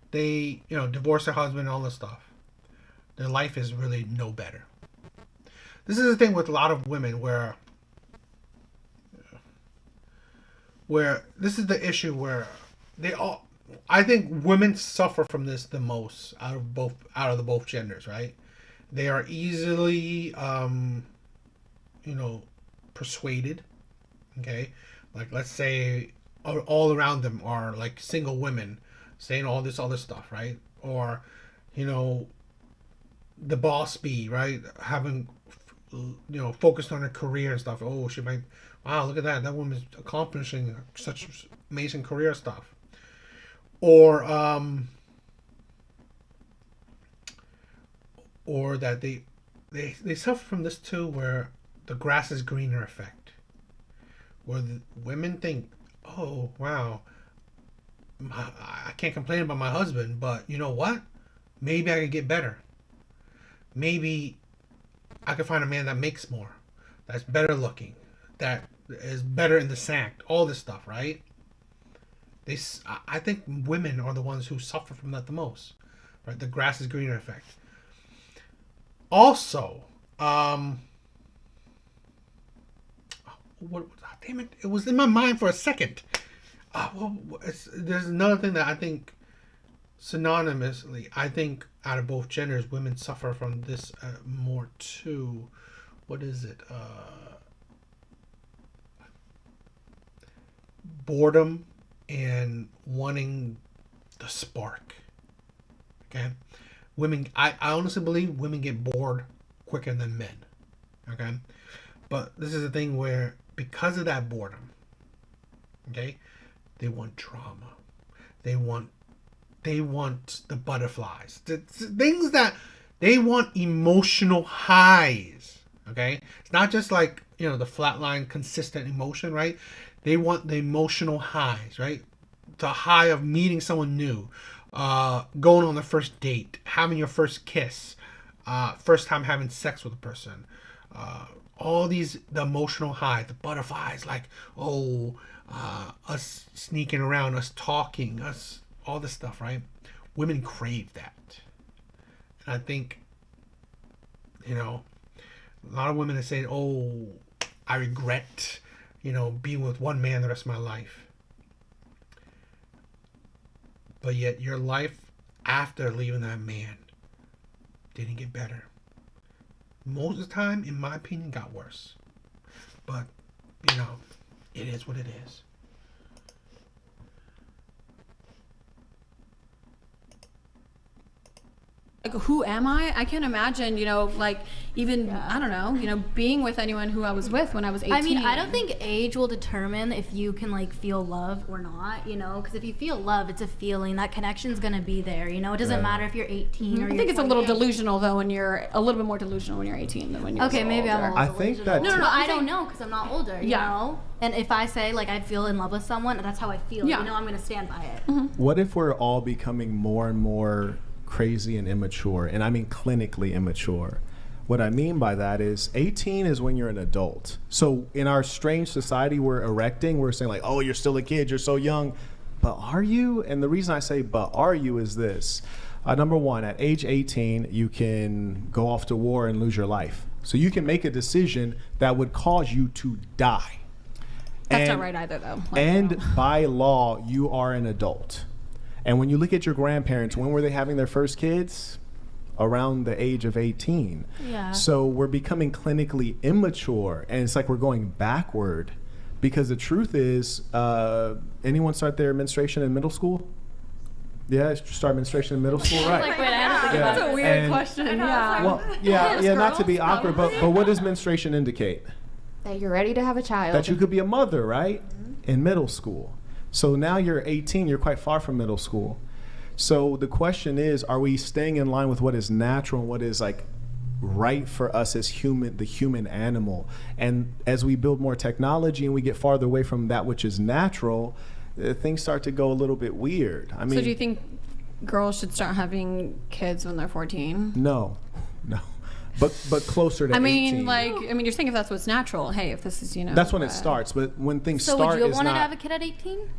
They, divorce their husband and all this stuff. Their life is really no better. This is the thing with a lot of women where this is the issue where I think women suffer from this the most out of the both genders, right? They are easily, persuaded. Okay, like let's say all around them are like single women saying all this other stuff, right? Or, the boss bee, right? Having, focused on her career and stuff. Oh, she might. Wow, look at that! That woman's accomplishing such amazing career stuff. Or that they suffer from this too, where the grass is greener effect, where the women think, oh wow, I can't complain about my husband, but you know what? Maybe I could get better. Maybe I could find a man that makes more, that's better looking, that is better in the sack, all this stuff, right? I think women are the ones who suffer from that the most, right? The grass is greener effect. Also, damn it, it was in my mind for a second. There's another thing that I think synonymously, I think out of both genders, women suffer from this more too. What is it? Boredom and wanting the spark. Okay? Women, I honestly believe women get bored quicker than men. Okay? But this is a thing where, because of that boredom, okay, they want drama. They want the butterflies. The things that they want, emotional highs. Okay? It's not just like, the flatline consistent emotion, right? They want the emotional highs, right? The high of meeting someone new, going on the first date, having your first kiss, first time having sex with a person. All these, the emotional high, the butterflies, like, us sneaking around, us talking, us, all this stuff, right? Women crave that. And I think, a lot of women are saying, I regret, being with one man the rest of my life. But yet your life after leaving that man didn't get better. Most of the time, in my opinion, got worse. But, it is what it is. Like, who am I? I can't imagine, even, I don't know, being with anyone who I was with when I was 18. I mean, I don't think age will determine if you can, feel love or not, because if you feel love, it's a feeling. That connection's going to be there, It doesn't matter if you're 18 or you're I think it's a little 28. delusional, though, when you're a little bit more delusional when you're 18 than when you're Okay, maybe older. I'm a I little think delusional. that No, I don't know because I'm not older, you Yeah. know? And if I say, I feel in love with someone, that's how I feel, Yeah. I'm going to stand by it. What if we're all becoming more and more crazy and immature? And I mean clinically immature. What I mean by that is 18 is when you're an adult. So in our strange society we're erecting, we're saying you're still a kid, you're so young. But are you? And the reason I say but are you is this. Number one, at age 18, you can go off to war and lose your life. So you can make a decision that would cause you to die. That's not right either, though. And by law, you are an adult. And when you look at your grandparents, when were they having their first kids? Around the age of 18. Yeah. So we're becoming clinically immature, and it's like we're going backward. Because the truth is, anyone start their menstruation in middle school? Yeah, start menstruation in middle school, right? Wait, I had to think about That's a weird question. Yeah. Well, yeah, not to be awkward, but what does menstruation indicate? That you're ready to have a child. That you could be a mother, right? In middle school. So now you're 18, you're quite far from middle school. So the question is, are we staying in line with what is natural and what is right for us as the human animal? And as we build more technology and we get farther away from that which is natural, things start to go a little bit weird. I mean, So do you think girls should start having kids when they're 14? No. But closer to 18. You're saying if that's what's natural, hey, if this is, That's when it starts, but when things So start, would you it's want to not. have a kid at 18?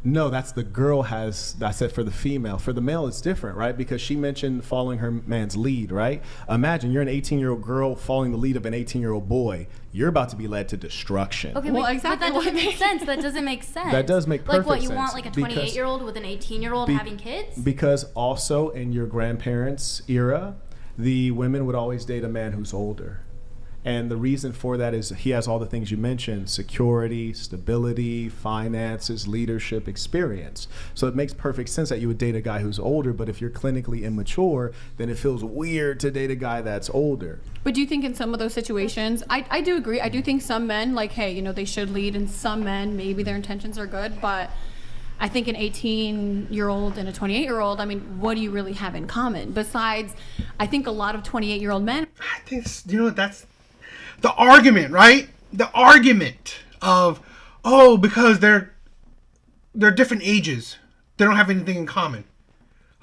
No, that's the girl that's it for the female. For the male, it's different, right? Because she mentioned following her man's lead, right? Imagine you're an 18-year-old girl following the lead of an 18-year-old boy. You're about to be led to destruction. Okay, Well, but exactly that doesn't make sense. That doesn't make sense. That does make perfect Like what, you sense, want a 28-year-old with an 18-year-old having kids? Because also in your grandparents' era, the women would always date a man who's older. And the reason for that is he has all the things you mentioned: security, stability, finances, leadership, experience. So it makes perfect sense that you would date a guy who's older, but if you're clinically immature, then it feels weird to date a guy that's older. But do you think in some of those situations, I do agree. I do think some men, they should lead, and some men, maybe their intentions are good, but I think an 18-year-old and a 28-year-old, what do you really have in common? Besides, I think a lot of 28-year-old men. I think, that's the argument, right? The argument of, because they're different ages, they don't have anything in common.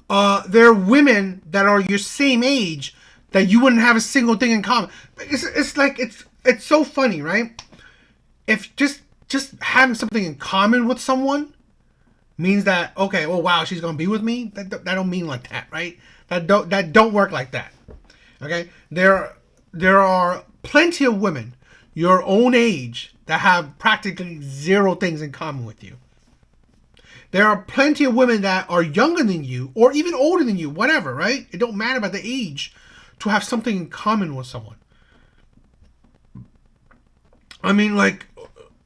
There are women that are your same age that you wouldn't have a single thing in common. It's so funny, right? If just having something in common with someone, means that, okay, oh wow, she's gonna be with me. That don't mean like that, right? That don't work like that. Okay, there are plenty of women your own age that have practically zero things in common with you. There are plenty of women that are younger than you or even older than you, whatever, right? It don't matter about the age to have something in common with someone. I mean, like,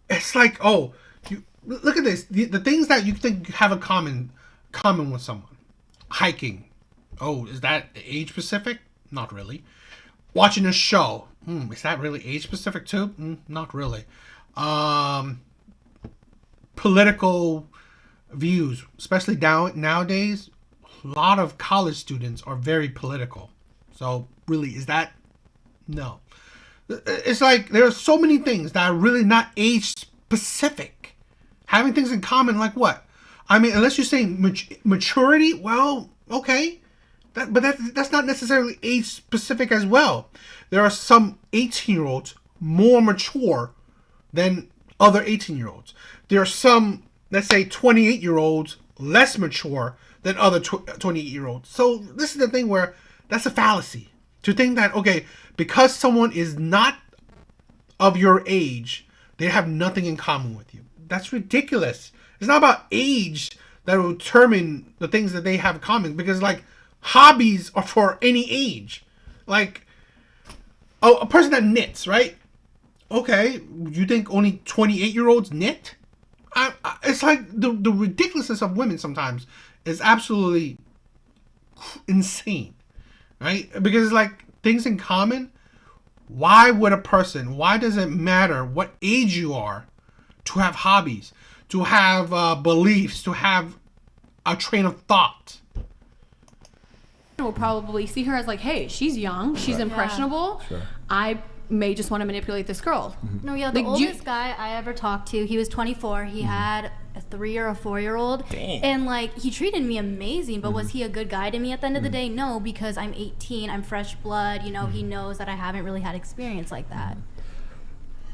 it's like, oh, you look at this. The things that you think you have a common with someone. Hiking. Oh, is that age specific? Not really. Watching a show. Is that really age specific too? Not really. Political views, especially nowadays, a lot of college students are very political. So really, is that? No. It's like there are so many things that are really not age specific. Having things in common, like what? I mean, unless you're saying maturity, well, okay. But that's not necessarily age specific as well. There are some 18-year-olds more mature than other 18-year-olds. There are some, let's say, 28-year-olds less mature than other 28-year-olds. So this is the thing where that's a fallacy. To think that, okay, because someone is not of your age, they have nothing in common with you. That's ridiculous. It's not about age that will determine the things that they have in common, because, like, hobbies are for any age. Like, a person that knits, right? Okay, you think only 28-year-olds knit? It's like the ridiculousness of women sometimes is absolutely insane, right? Because it's like things in common. Why does it matter what age you are to have hobbies, to have beliefs, to have a train of thought? Will probably see her as like, hey, she's young, she's impressionable. Sure. I may just want to manipulate this girl. No, yeah, the oldest guy I ever talked to, he was 24. He had a 3 or a 4-year-old. Dang. And like, he treated me amazing, but was he a good guy to me at the end of the day? No, because I'm 18, I'm fresh blood, you know, he knows that I haven't really had experience like that.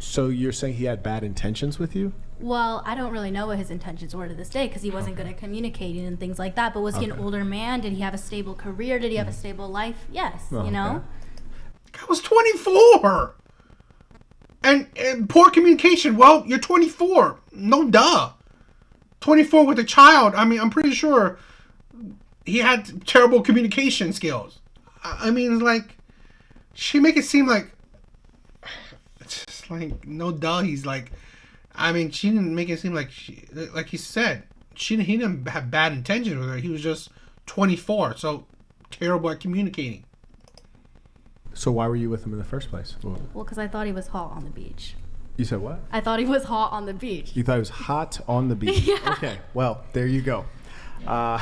So you're saying he had bad intentions with you? Well, I don't really know what his intentions were to this day because he wasn't good at communicating and things like that. But was he an older man? Did he have a stable career? Did he have a stable life? Yes, you know? I was 24! And poor communication. Well, you're 24. No duh. 24 with a child. I mean, I'm pretty sure he had terrible communication skills. I mean, it's like, she make it seem like, it's just like, no duh, he's like, I mean, she didn't make it seem like like he said, he didn't have bad intentions with her. He was just 24, so terrible at communicating. So why were you with him in the first place? Well, because I thought he was hot on the beach. You said what? I thought he was hot on the beach. You thought he was hot on the beach? Yeah. Okay, well, there you go. Well,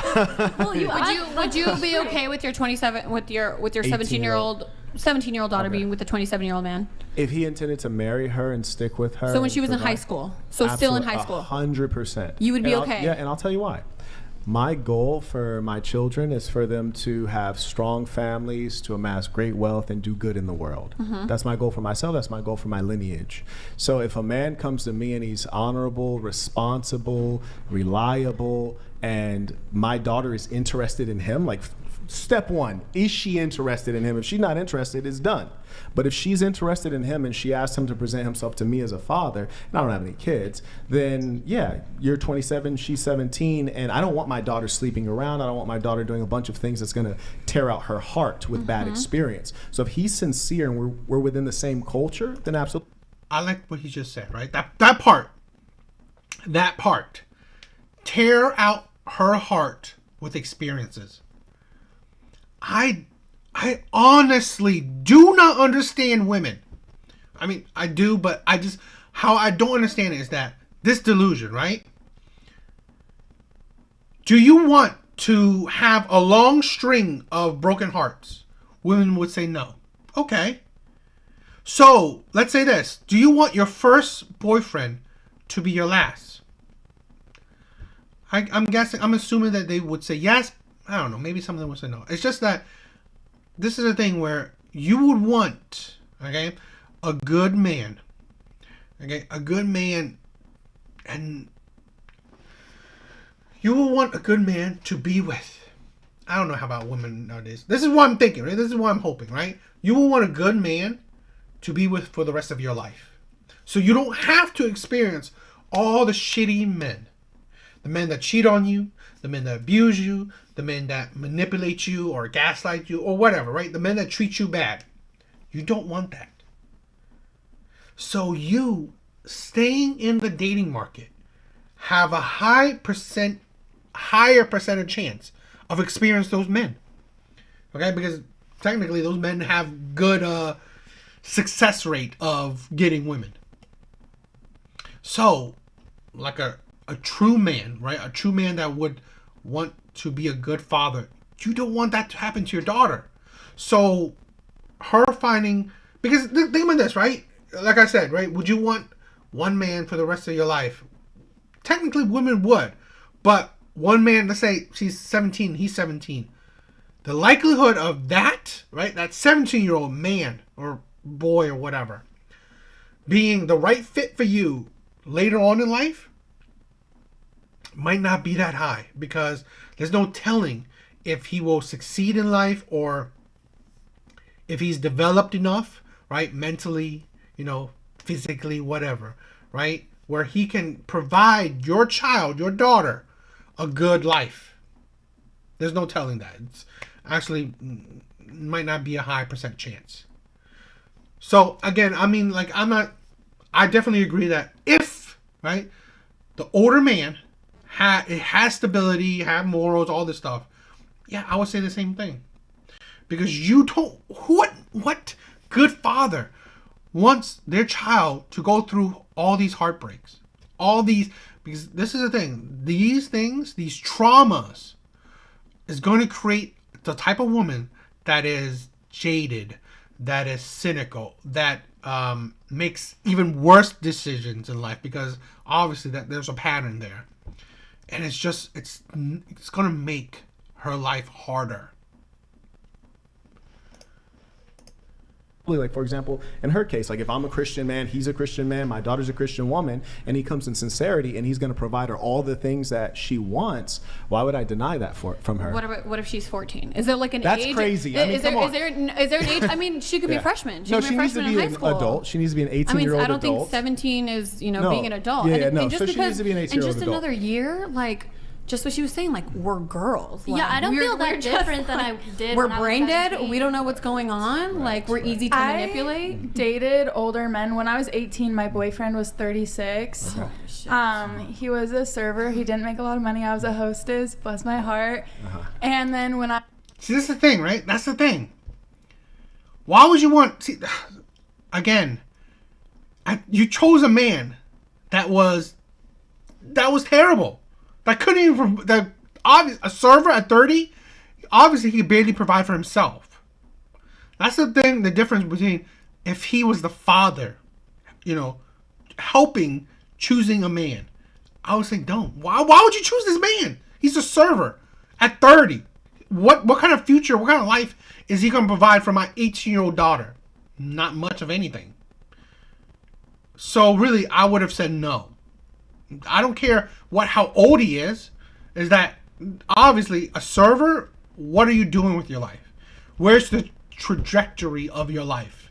would you be okay with your 17-year-old daughter being with a 27-year-old man? If he intended to marry her and stick with her. So when she was in high school. So still in high school. 100%. You would be okay. Yeah, and I'll tell you why. My goal for my children is for them to have strong families, to amass great wealth, and do good in the world. That's my goal for myself. That's my goal for my lineage. So if a man comes to me and he's honorable, responsible, reliable, and my daughter is interested in him, like, step one, is she interested in him? If she's not interested, it's done. But if she's interested in him and she asks him to present himself to me as a father, and I don't have any kids, then yeah, you're 27, she's 17, and I don't want my daughter sleeping around. I don't want my daughter doing a bunch of things that's going to tear out her heart with bad experience. So if he's sincere and we're within the same culture, then absolutely. I like what he just said, right? That part. Tear out her heart with experiences. I honestly do not understand women. I mean, I do, but how I don't understand it is that this delusion, right? Do you want to have a long string of broken hearts? Women would say no. Okay. So, let's say this. Do you want your first boyfriend to be your last? I'm assuming that they would say yes. I don't know. Maybe some of them would say no. It's just that this is a thing where you would want, okay, a good man. Okay, a good man, and You will want a good man to be with. I don't know how about women nowadays. This is what I'm thinking, right? This is what I'm hoping, right? You will want a good man to be with for the rest of your life. So you don't have to experience all the shitty men. The men that cheat on you, the men that abuse you, the men that manipulate you or gaslight you or whatever, right? The men that treat you bad. You don't want that. So you, staying in the dating market, have a higher percentage chance of experiencing those men. Okay? Because technically those men have good success rate of getting women. So, like a true man, right? A true man that would want to be a good father. You don't want that to happen to your daughter. So, her finding... Because think about this, right? Like I said, right? Would you want one man for the rest of your life? Technically, women would. But one man, let's say she's 17, he's 17. The likelihood of that, right? That 17-year-old man or boy or whatever being the right fit for you later on in life might not be that high, because there's no telling if he will succeed in life or if he's developed enough, right? Mentally, physically, whatever, right? Where he can provide your child, your daughter, a good life. There's no telling that. It's actually might not be a high percent chance. So again, I definitely agree that if, right, the older man has stability, have morals, all this stuff, yeah, I would say the same thing. Because you don't, what good father wants their child to go through all these heartbreaks, because this is the thing, these things, these traumas is going to create the type of woman that is jaded, that is cynical, that makes even worse decisions in life, because obviously that there's a pattern there, and it's going to make her life harder. Like, for example, in her case, like if I'm a Christian man, he's a Christian man, my daughter's a Christian woman, and he comes in sincerity and he's going to provide her all the things that she wants, why would I deny that from her? What if she's 14? Is there like an That's age? crazy. I mean, is there an age? I mean, she could be a freshman. She needs to be an adult. She needs to be an 18-year-old adult. I don't think 17 is, being an adult. Yeah, and just so she needs to be an 18-year-old adult. And just another year, like... Just what she was saying, like, we're girls. Like, yeah, I don't feel that different than I did. We're brain dead. We don't know what's going on. Right, like, we're easy to manipulate. I dated older men. When I was 18, my boyfriend was 36. He was a server. He didn't make a lot of money. I was a hostess. Bless my heart. And then when I... See, this is the thing, right? That's the thing. Why would you want... See, again, you chose a man that was terrible. That couldn't even, a server at 30, obviously he could barely provide for himself. That's the thing, the difference between if he was the father, choosing a man. I would say don't. Why would you choose this man? He's a server at 30. What kind of future, what kind of life is he going to provide for my 18-year-old daughter? Not much of anything. So really, I would have said no. I don't care how old he is that obviously a server, what are you doing with your life? Where's the trajectory of your life?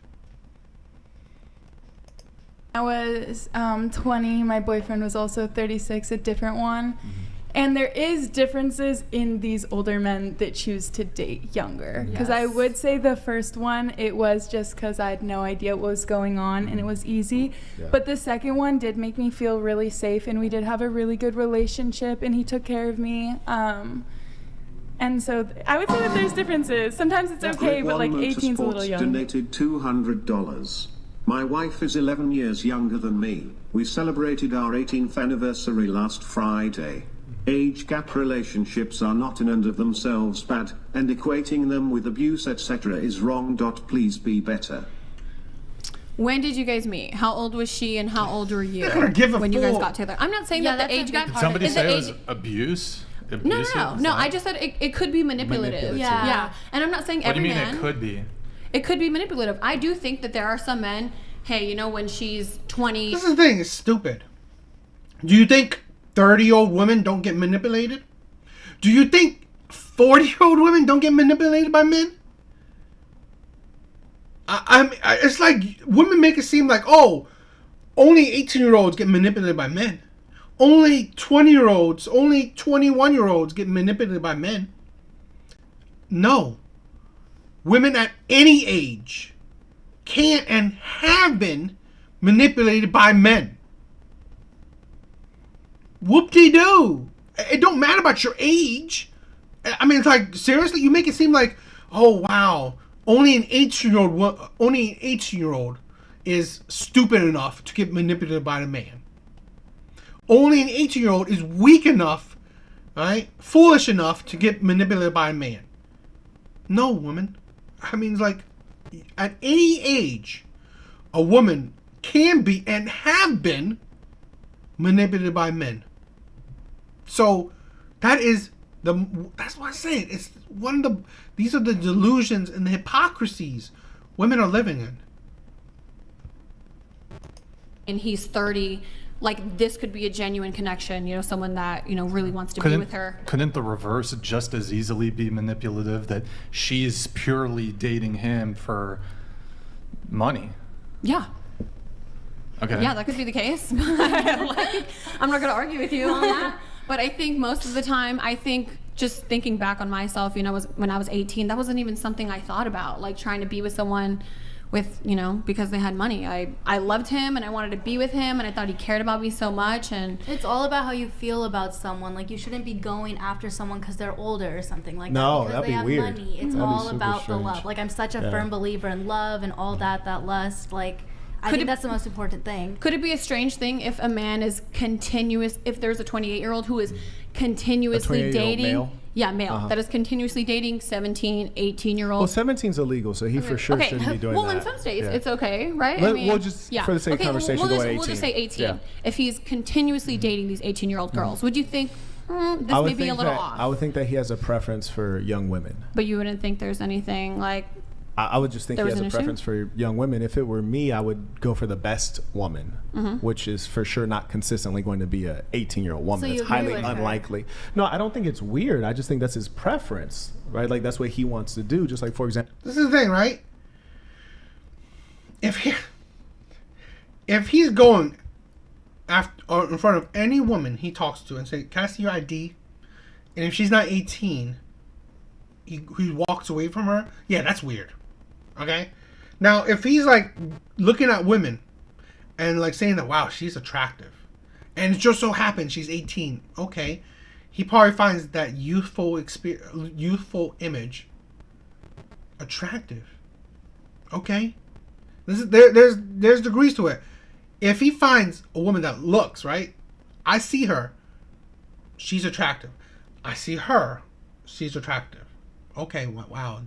I was 20. My boyfriend was also 36, a different one. And there is differences in these older men that choose to date younger. Because I would say the first one, it was just because I had no idea what was going on and it was easy. Yeah. But the second one did make me feel really safe, and we did have a really good relationship, and he took care of me. And so I would say that there's differences. Sometimes it's okay, but like 18's a little young. Donated $200. My wife is 11 years younger than me. We celebrated our 18th anniversary last Friday. Age gap relationships are not in and of themselves bad, and equating them with abuse etc. is wrong. Please be better. When did you guys meet? How old was she and how old were you when you guys got together? I'm not saying that the age gap... Did somebody say it was abuse? No. I just said it could be manipulative. Yeah. And I'm not saying every man... What do you mean it could be? It could be manipulative. I do think that there are some men, hey, when she's 20... This is the thing, it's stupid. Do you think 30-year-old women don't get manipulated? Do you think 40-year-old women don't get manipulated by men? It's like women make it seem like, oh, only 18-year-olds get manipulated by men. Only 20-year-olds, only 21-year-olds get manipulated by men. No. Women at any age can and have been manipulated by men. Whoop-de-doo. It don't matter about your age. I mean, it's like, seriously? You make it seem like, oh, wow, only an 18-year-old is stupid enough to get manipulated by a man. Only an 18-year-old is weak enough, right, foolish enough to get manipulated by a man. No, woman. I mean, it's like, at any age, a woman can be and have been manipulated by men. So, that's what I said. It's these are the delusions and the hypocrisies women are living in. And he's 30, like this could be a genuine connection, someone that, really wants to be with her. Couldn't the reverse just as easily be manipulative, that she's purely dating him for money? Yeah. Okay. Yeah, that could be the case. I'm not going to argue with you on that. But I think most of the time, just thinking back on myself, when I was 18, that wasn't even something I thought about, like trying to be with someone with, because they had money. I loved him and I wanted to be with him and I thought he cared about me so much. And it's all about how you feel about someone. Like, you shouldn't be going after someone because they're older or something like that. No, because that'd they be have weird. money. It's That'd be all super about strange. the love. Like, I'm such a firm believer in love and all that lust. Like, I think that's the most important thing. Could it be a strange thing if a man is if there's a 28-year-old who is continuously dating? Male? Yeah, male. That is continuously dating 17, 18-year-olds. Well, 17's illegal, so he for sure shouldn't be doing that. Well, in some states, it's okay, right? We'll just, for the sake of conversation, go 18. We'll just say 18. Yeah. If he's continuously dating these 18-year-old girls, would you think this may be a little off? I would think that he has a preference for young women. But you wouldn't think there's anything like... I would just think he has a preference for young women. If it were me, I would go for the best woman, which is for sure not consistently going to be a 18-year-old woman. It's highly unlikely. No, I don't think it's weird. I just think that's his preference, right? Like, that's what he wants to do. Just like, for example... This is the thing, right? If he's going in front of any woman he talks to and say, "Can I see your ID?" And if she's not 18, he walks away from her. Yeah, that's weird. Okay? Now, if he's like looking at women and like saying that, wow, she's attractive, and it just so happens she's 18, okay, he probably finds that youthful image attractive. Okay? There's degrees to it. If he finds a woman that looks, right, I see her, she's attractive. I see her, she's attractive. Okay, wow,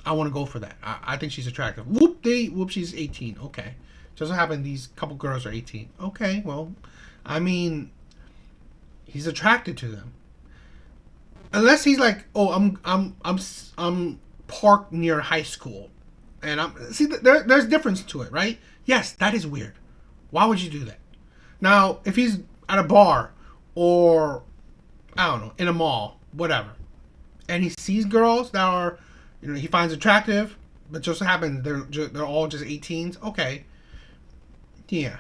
I want to go for that. I think she's attractive. Whoop, she's 18. Okay. Just so happen these couple girls are 18. Okay, well, I mean, he's attracted to them. Unless he's like, oh, I'm parked near high school, and there's difference to it, right? Yes, that is weird. Why would you do that? Now, if he's at a bar or I don't know, in a mall, whatever, and he sees girls that are, he finds attractive, but just so happens they're all just 18s. Okay, yeah.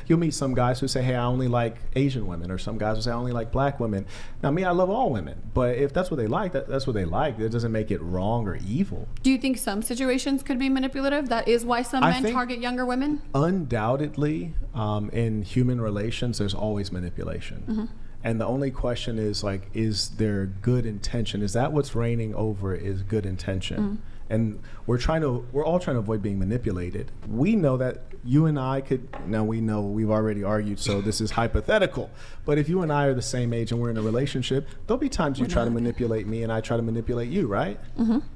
You'll meet some guys who say, hey, I only like Asian women, or some guys who say I only like black women. Now, me, I love all women, but if that's what they like, that's what they like. It doesn't make it wrong or evil. Do you think some situations could be manipulative? That is why some men target younger women? Undoubtedly, in human relations, there's always manipulation. And the only question is, like, is there good intention? Is that what's reigning over, is good intention? And we're all trying to avoid being manipulated. We know that you and I could, now we know we've already argued, so this is hypothetical. But if you and I are the same age and we're in a relationship, there'll be times you try to manipulate me and I try to manipulate you, right?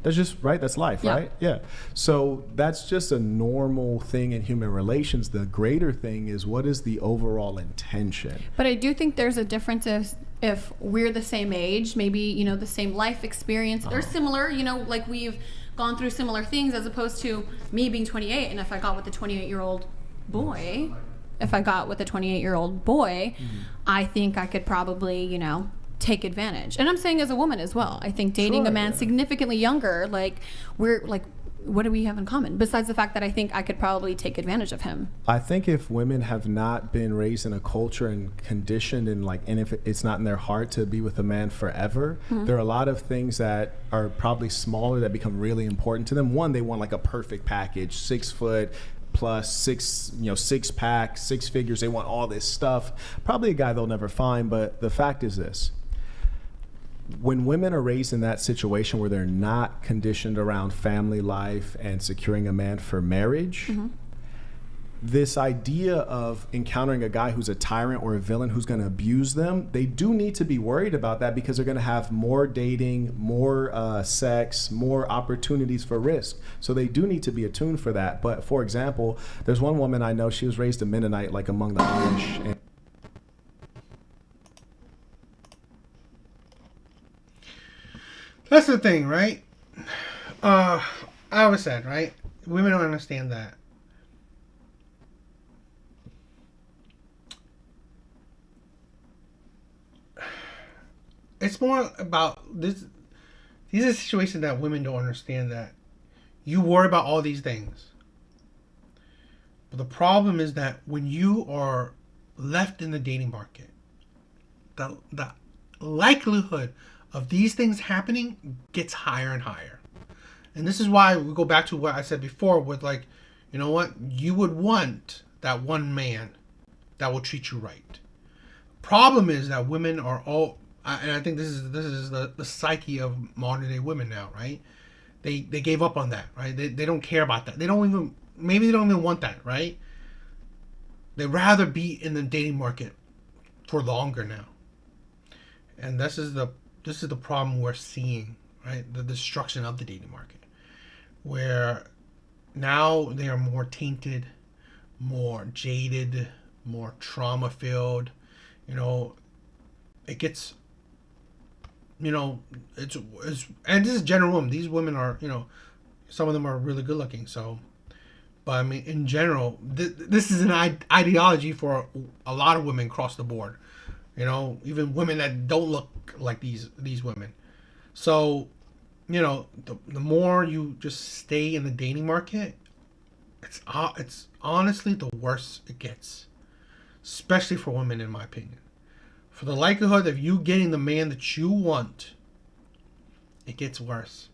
That's just, right? That's life, right? Yeah. So that's just a normal thing in human relations. The greater thing is, what is the overall intention? But I do think there's a difference if we're the same age, maybe, the same life experience, or similar, like we've gone through similar things, as opposed to me being 28, and if I got with a 28-year-old boy, if I got with a 28-year-old boy, I think I could probably, you know, take advantage. And I'm saying as a woman as well. I think dating a man significantly younger, like, we're like, what do we have in common besides the fact that I think I could probably take advantage of him? I think if women have not been raised in a culture and conditioned and if it's not in their heart to be with a man forever, there are a lot of things that are probably smaller that become really important to them. One, they want like a perfect package, 6 foot plus, six pack, 6 figures. They want all this stuff. Probably a guy they'll never find. But the fact is this: when women are raised in that situation where they're not conditioned around family life and securing a man for marriage, this idea of encountering a guy who's a tyrant or a villain who's going to abuse them, they do need to be worried about that, because they're going to have more dating, more sex, more opportunities for risk. So they do need to be attuned for that. But for example, there's one woman I know, she was raised a Mennonite, like among the Amish. And that's the thing, right? I always said, right? Women don't understand that. It's more about this. These are situations that women don't understand, that you worry about all these things. But the problem is that when you are left in the dating market, the likelihood of these things happening gets higher and higher. And this is why we go back to what I said before with, like, you know what? You would want that one man that will treat you right. Problem is that women are all, and I think this is the psyche of modern day women now, right? They gave up on that, right? They don't care about that. They don't even want that, right? They'd rather be in the dating market for longer now. And this is the problem we're seeing, right? The destruction of the dating market, where now they are more tainted, more jaded, more trauma filled. You know, it gets, you know, it's and this is general women. These women are, you know, some of them are really good looking. So, but I mean, in general, this is an ideology for a lot of women across the board. You know, even women that don't look like these women. So, you know, the more you just stay in the dating market, it's honestly the worse it gets, especially for women, in my opinion. For the likelihood of you getting the man that you want, it gets worse.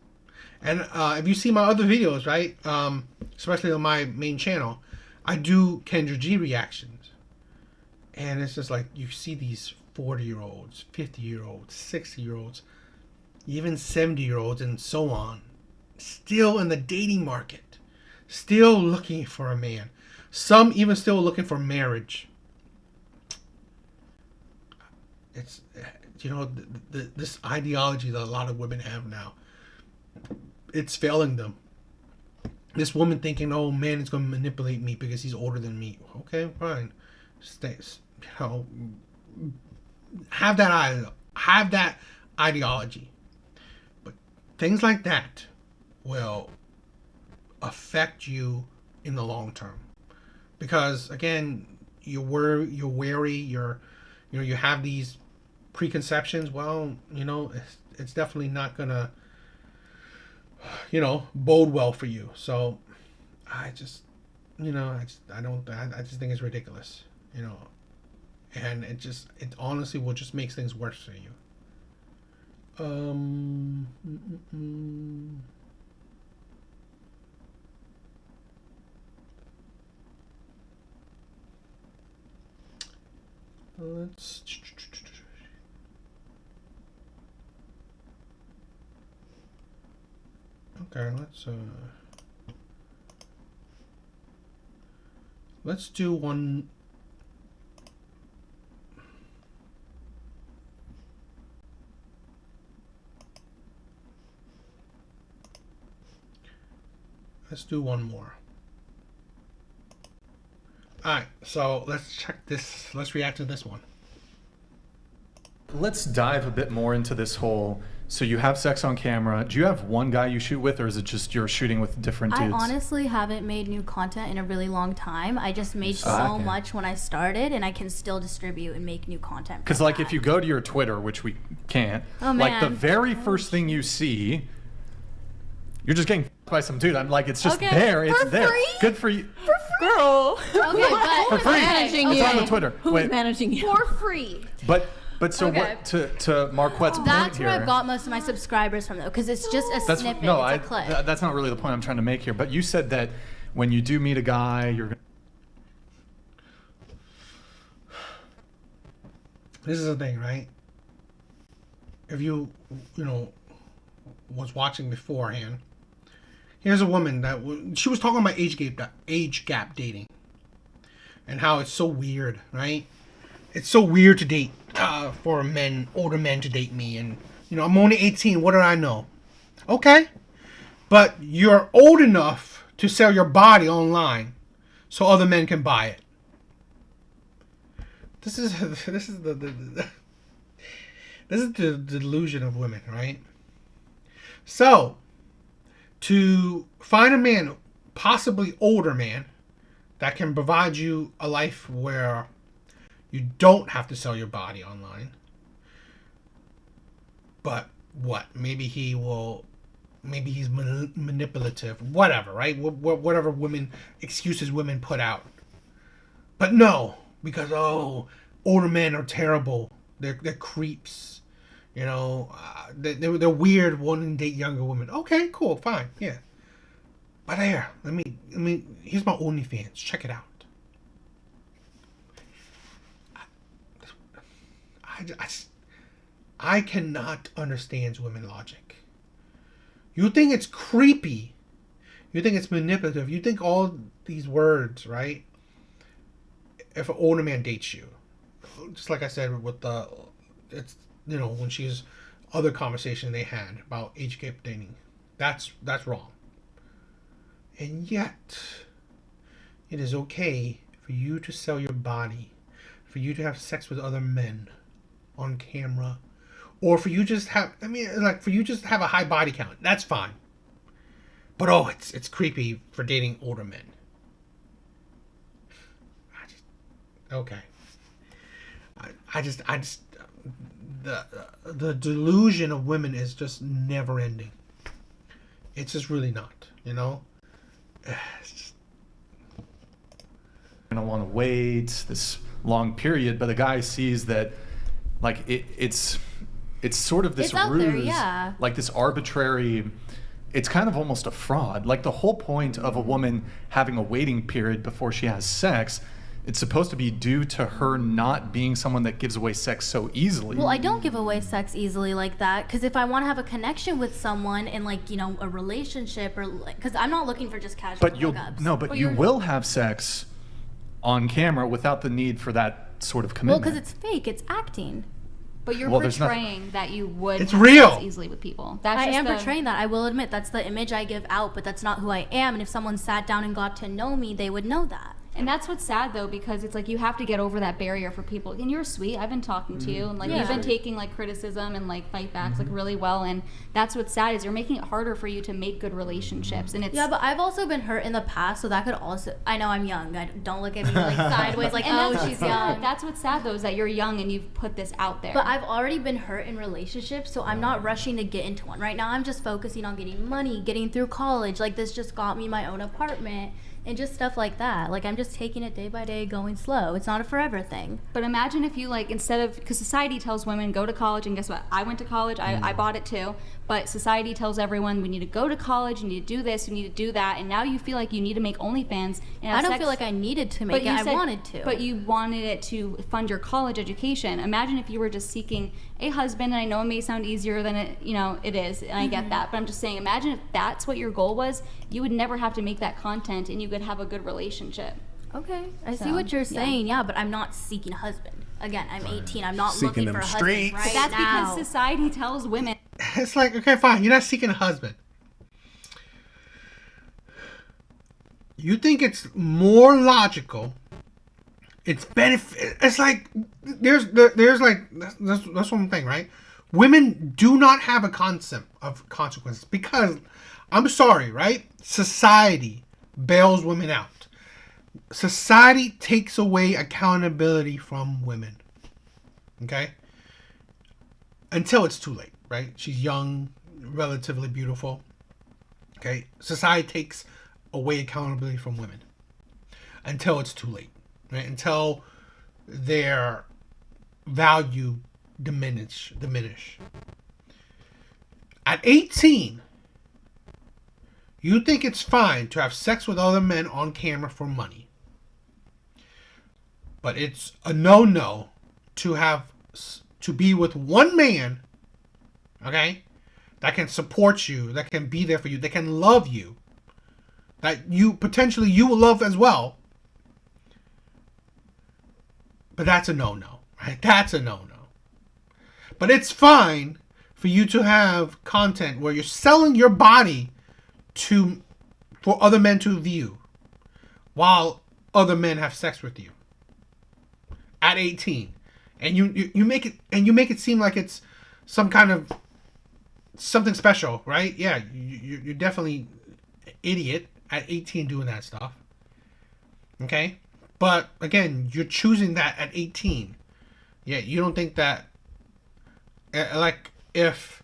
And if you see my other videos, right, especially on my main channel, I do Kendra G reactions. And it's just like, you see these 40-year-olds, 50-year-olds, 60-year-olds, even 70-year-olds, and so on, still in the dating market, still looking for a man. Some even still looking for marriage. It's, you know, this ideology that a lot of women have now, it's failing them. This woman thinking, oh, man is going to manipulate me because he's older than me. Okay, fine. Stay, you know, have that ideology. But things like that will affect you in the long term, because again, you're wary, you have these preconceptions. Well, you know, it's definitely not gonna, you know, bode well for you. So I just think it's ridiculous, you know. And it honestly will just make things worse for you. Let's do one. Let's do one more. Alright, so let's check this. Let's react to this one. Let's dive a bit more into this whole So you have sex on camera. Do you have one guy you shoot with, or is it just you're shooting with different I dudes? honestly haven't made new content in a really long time. I just made so Okay. much when I started, and I can still distribute and make new content. Because like if you go to your Twitter, which we can't, Oh, like the man. very first thing you see, you're just getting by some dude. I'm like, it's just Okay, there. It's for there. free? Good for you. Girl. Okay, but For free. managing It's you. on the Twitter. Wait. managing you? For free. But so Okay. what? To Marquette's point That's here. where I've got most of my subscribers from, though, because it's just a snippet. No, it's a clip. that's not really the point I'm trying to make here. But you said that when you do meet a guy, you're gonna. This is the thing, right? If you was watching beforehand, here's a woman that she was talking about age gap dating, and how it's so weird, right? It's so weird to date for older men to date me, and I'm only 18. What do I know? Okay, but you're old enough to sell your body online, so other men can buy it. This is the delusion of women, right? So, to find a man, possibly older man, that can provide you a life where you don't have to sell your body online. But what? Maybe he's manipulative, whatever, right? Whatever excuses women put out. But no, because older men are terrible. They're creeps. They're weird. Wanting to date younger women. Okay, cool, fine, yeah. But here, let me. Here's my OnlyFans. Check it out. I cannot understand women logic. You think it's creepy. You think it's manipulative. You think all these words, right? If an older man dates you, just like I said with when she's other conversation they had about age gap dating, that's wrong. And yet, it is okay for you to sell your body, for you to have sex with other men on camera, or for you just have for you just have a high body count. That's fine. But it's creepy for dating older men. Okay. I just the delusion of women is just never ending. It's just really not, It's just... I don't want to wait this long period, but the guy sees that, like it's sort of this It's out ruse, there, yeah. like this arbitrary. It's kind of almost a fraud. Like the whole point of a woman having a waiting period before she has sex, it's supposed to be due to her not being someone that gives away sex so easily. Well, I don't give away sex easily like that, because if I want to have a connection with someone in a relationship, or because I'm not looking for just casual hookups. But you will have sex on camera without the need for that sort of commitment. Well, because it's fake, it's acting. But you're There's portraying that you would It's have real. sex easily with people. That's I just am portraying that. I will admit that's the image I give out, but that's not who I am. And if someone sat down and got to know me, they would know that. And that's what's sad though, because it's like you have to get over that barrier for people. And you're sweet. I've been talking to you, and like you've been taking like criticism and like fight backs like really well. And that's what's sad is you're making it harder for you to make good relationships. And it's but I've also been hurt in the past, so that could also. I know I'm young. Don't look at me like sideways, like she's young. That's what's sad though, is that you're young and you've put this out there. But I've already been hurt in relationships, so I'm not rushing to get into one. Right now, I'm just focusing on getting money, getting through college. Like this just got me my own apartment. And just stuff like that. Like, I'm just taking it day by day, going slow. It's not a forever thing. But imagine if you, like, instead of, because society tells women, go to college, and guess what? I went to college, I bought it too. But society tells everyone, we need to go to college, you need to do this, you need to do that. And now you feel like you need to make OnlyFans. And I don't feel like I needed to make it. I wanted to. But you wanted it to fund your college education. Imagine if you were just seeking a husband, and I know it may sound easier than it is, and I get that. But I'm just saying, imagine if that's what your goal was, you would never have to make that content, and you could have a good relationship. Okay, I see what you're saying, but I'm not seeking a husband. Again, I'm 18. I'm not Seeking looking for a them husband straight. right But that's now. because society tells women. It's like, okay, fine. You're not seeking a husband. You think it's more logical. It's benefit. It's like there's like that's one thing, right? women do not have a concept of consequences because, I'm sorry, right? Society bails women out. Society takes away accountability from women. Okay? Until it's too late, right? She's young, relatively beautiful. Okay? Society takes away accountability from women until it's too late, right? Until their value diminish. At 18, you think it's fine to have sex with other men on camera for money. But it's a no-no to be with one man, okay, that can support you, that can be there for you, that can love you, that you potentially you will love as well. But that's a no-no, right? That's a no-no. But it's fine for you to have content where you're selling your body for other men to view while other men have sex with you at 18. And you make it seem like it's some kind of something special, right? Yeah, you're definitely an idiot at 18 doing that stuff. Okay? But again, you're choosing that at 18. Yeah, you don't think that, like, if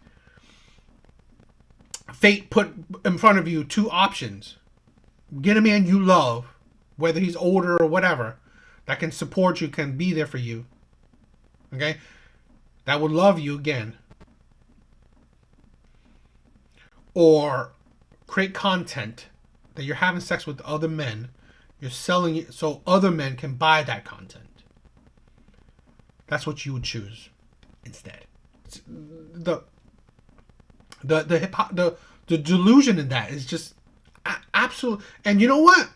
fate put in front of you two options, get a man you love, whether he's older or whatever, that can support you, can be there for you, okay, that would love you again, or create content that you're having sex with other men, you're selling it so other men can buy that content. That's what you would choose instead. The delusion in that is just absolute. And you know what?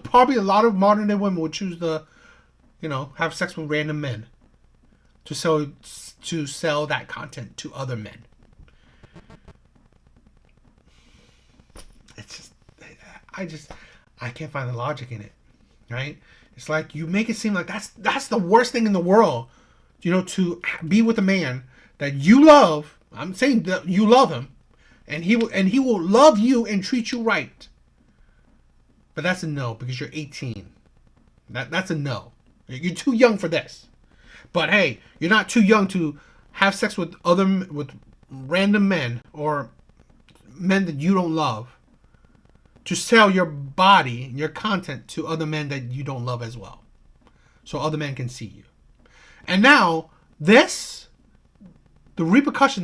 Probably a lot of modern day women would choose have sex with random men to sell that content to other men. It's just I can't find the logic in it, right? It's like you make it seem like that's the worst thing in the world, to be with a man that you love. I'm saying that you love him, and he will love you and treat you right. But that's a no because you're 18. That's a no. You're too young for this. But hey, you're not too young to have sex with random men or men that you don't love, to sell your body, your content to other men that you don't love as well, so other men can see you. And now the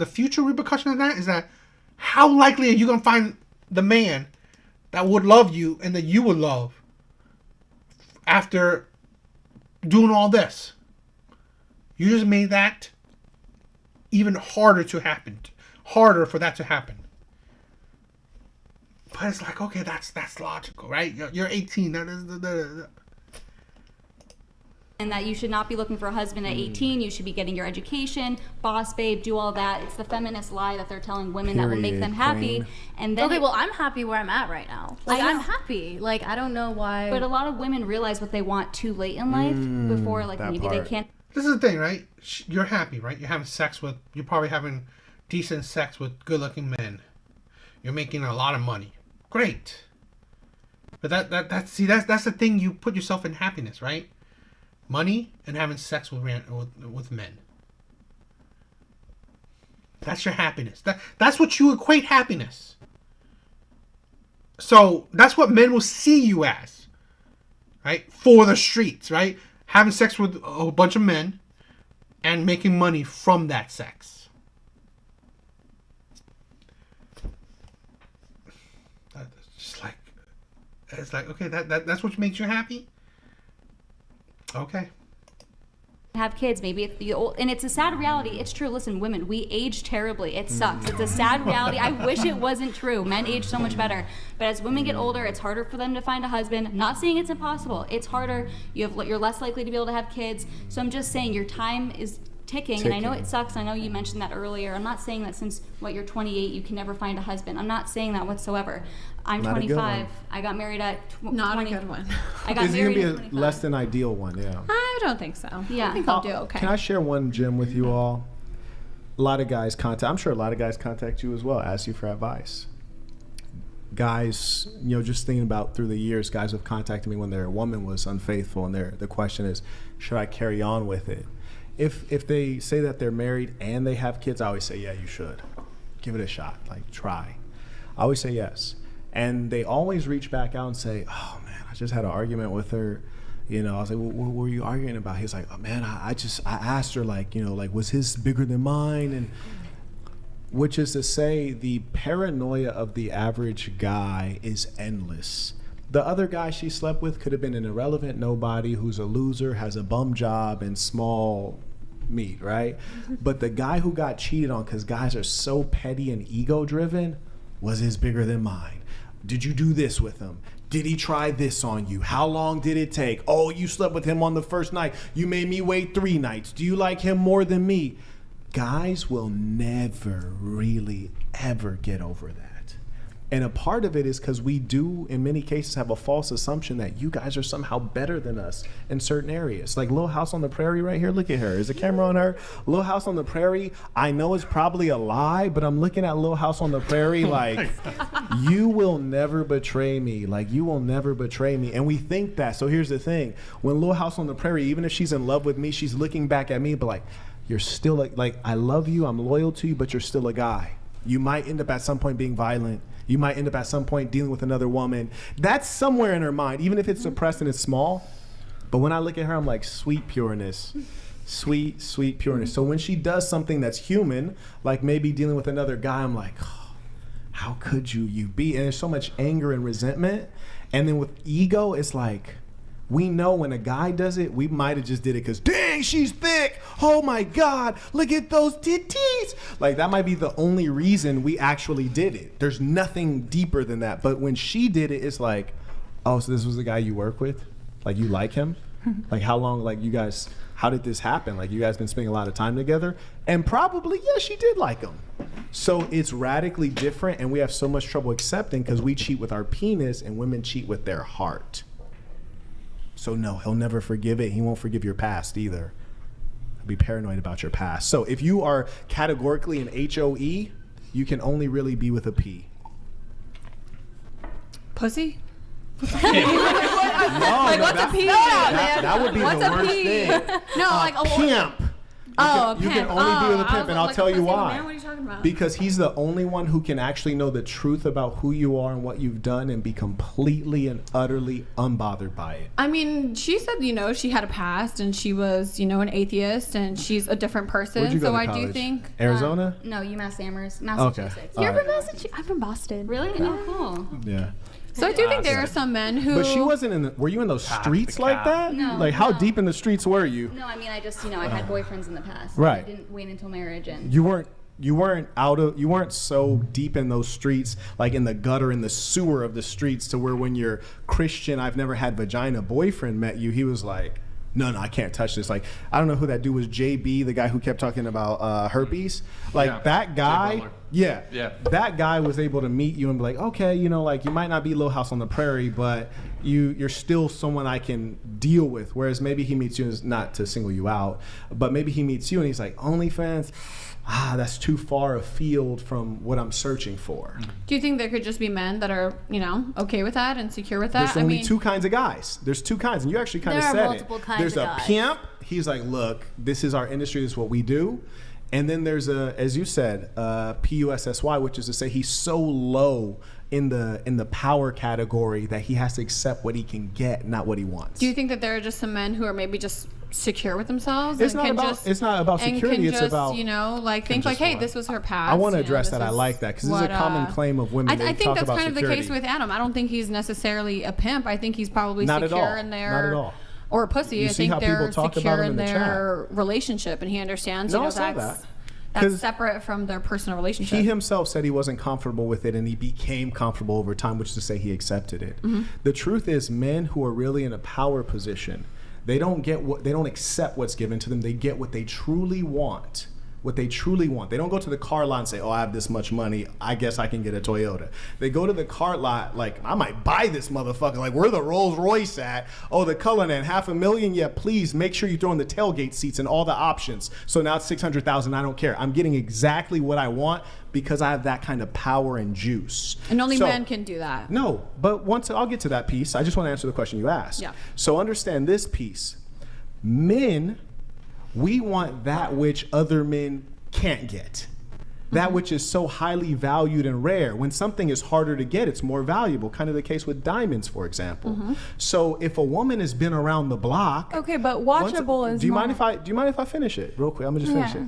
future repercussion of that is that how likely are you going to find the man that would love you and that you would love after doing all this? You just made that even harder for that to happen. But it's like, okay, that's logical, right? You're 18. And that you should not be looking for a husband at 18. You should be getting your education, boss babe, do all that. It's the feminist lie that they're telling women that will make them happy. And then I'm happy where I'm at right now. Like, I'm happy. Like, I don't know why. But a lot of women realize what they want too late in life before, like, maybe they can't. This is the thing, right? You're happy, right? You're probably having decent sex with good-looking men. You're making a lot of money. Great. But that's the thing, you put yourself in happiness, right? Money and having sex with men. That's your happiness. That's what you equate happiness. So that's what men will see you as, right? For the streets, right? Having sex with a bunch of men and making money from that sex. It's like, okay, that's what makes you happy? Okay. Have kids, maybe and it's a sad reality. It's true. Listen, women, we age terribly. It sucks. It's a sad reality. I wish it wasn't true. Men age so much better. But as women get older, it's harder for them to find a husband. I'm not saying it's impossible. It's harder. You're less likely to be able to have kids. So I'm just saying your time is ticking. And I know it sucks. I know you mentioned that earlier. I'm not saying that since you're 28, you can never find a husband. I'm not saying that whatsoever. I'm 25. I got married at 20. Not a good one. I got married It's at going to be a less than ideal one, yeah. I don't think so. Yeah. I think I'll do okay. Can I share one gem with you all? a lot of guys contact. I'm sure a lot of guys contact you as well, ask you for advice. Guys, just thinking about through the years, guys have contacted me when their woman was unfaithful, and the question is, should I carry on with it? If they say that they're married and they have kids, I always say, yeah, you should. Give it a shot. Like, try. I always say yes. And they always reach back out and say, oh, man, I just had an argument with her. I was like, well, what were you arguing about? He's like, oh, man, I asked her, was his bigger than mine? And which is to say, the paranoia of the average guy is endless. The other guy she slept with could have been an irrelevant nobody who's a loser, has a bum job, and small meat, right? But the guy who got cheated on, because guys are so petty and ego-driven, was his bigger than mine? Did you do this with him? Did he try this on you? How long did it take? Oh, you slept with him on the first night. You made me wait 3 nights. Do you like him more than me? Guys will never really ever get over that. And a part of it is because we do, in many cases, have a false assumption that you guys are somehow better than us in certain areas. Like Little House on the Prairie right here. Look at her. Is the camera on her? Little House on the Prairie. I know it's probably a lie, but I'm looking at Little House on the Prairie like, you will never betray me. Like, you will never betray me. And we think that. So here's the thing. When Little House on the Prairie, even if she's in love with me, she's looking back at me, but like, you're still like I love you. I'm loyal to you, but you're still a guy. You might end up at some point being violent. You might end up at some point dealing with another woman. That's somewhere in her mind, even if it's suppressed and it's small. But when I look at her, I'm like, sweet pureness. Sweet, sweet pureness. So when she does something that's human, like maybe dealing with another guy, I'm like, oh, how could you be? And there's so much anger and resentment. And then with ego, it's like, we know when a guy does it, we might have just did it because, dang, she's thick. Oh my God, look at those titties. Like, that might be the only reason we actually did it. There's nothing deeper than that. But when she did it, it's like, oh, so this was the guy you work with? Like, you like him? Like, how long, like, you guys, how did this happen? Like, you guys been spending a lot of time together? And probably, yeah, she did like him. So it's radically different, and we have so much trouble accepting because we cheat with our penis and women cheat with their heart. So no, he'll never forgive it. He won't forgive your past either. He'll be paranoid about your past. So if you are categorically an HOE, you can only really be with a P. Pussy? What's a P? That would be what's the worst thing. No, like a pimp. You can only be with a pimp, and I'll tell you why. Man, what are you talking about? Because he's the only one who can actually know the truth about who you are and what you've done and be completely and utterly unbothered by it. I mean, she said, she had a past and she was, an atheist and she's a different person. Where'd you go so to I college? do think Arizona? No, UMass Amherst, Massachusetts. Okay. You're from Massachusetts? I'm from Boston. Really? Yeah. Oh, cool. Yeah. So I do think there are some men who. But she wasn't in the. Were you in those streets like that? No. Like, how deep in the streets were you? No, I mean, I just, I had boyfriends in the past. Right. I didn't wait until marriage, and You weren't so deep in those streets, like in the gutter, in the sewer of the streets, to where when your Christian, I've never had vagina boyfriend met you, he was like, no, I can't touch this. Like, I don't know who that dude was, JB, the guy who kept talking about herpes. Like, that guy, yeah, that guy was able to meet you and be like, okay, like, you might not be Little House on the Prairie, but you're still someone I can deal with. Whereas maybe he meets you, not to single you out, but maybe he meets you and he's like, OnlyFans, that's too far afield from what I'm searching for. Do you think there could just be men that are, okay with that and secure with that? There's only two kinds of guys. There's two kinds, and you actually kind of said it. There are multiple kinds There's of a guys. pimp. He's like, look, this is our industry. This is what we do. And then there's as you said, PUSSY, which is to say he's so low in the power category that he has to accept what he can get, not what he wants. Do you think that there are just some men who are maybe just secure with themselves? It's and not about security. It's about think like, hey, this was her past. I want to address that. I like that because this is a common claim of women. I think that's kind of the security. case with Adam. I don't think he's necessarily a pimp. I think he's probably not secure in their. Not at all. Or a pussy. You I see think how they're people talk secure about him in in the their relationship, and he understands. No, I saw that's that. that's separate from their personal relationship. He himself said he wasn't comfortable with it, and he became comfortable over time, which is to say he accepted it. Mm-hmm. The truth is, men who are really in a power position, they don't accept what's given to them. They get what they truly want. what they truly want. They don't go to the car lot and say, oh, I have this much money, I guess I can get a Toyota. They go to the car lot like, I might buy this motherfucker. Like, where the Rolls Royce at? Oh, the Cullinan, $500,000? Yeah, please make sure you throw in the tailgate seats and all the options. So now it's $600,000, I don't care. I'm getting exactly what I want because I have that kind of power and juice. And only men can do that. No, but once I'll get to that piece, I just want to answer the question you asked. Yeah. So understand this piece. Men, we want that which other men can't get. That which is so highly valued and rare. When something is harder to get, it's more valuable. Kind of the case with diamonds, for example. So if a woman has been around the block. Okay, but watchable is. Do you mind if I finish it real quick? I'm gonna just finish it.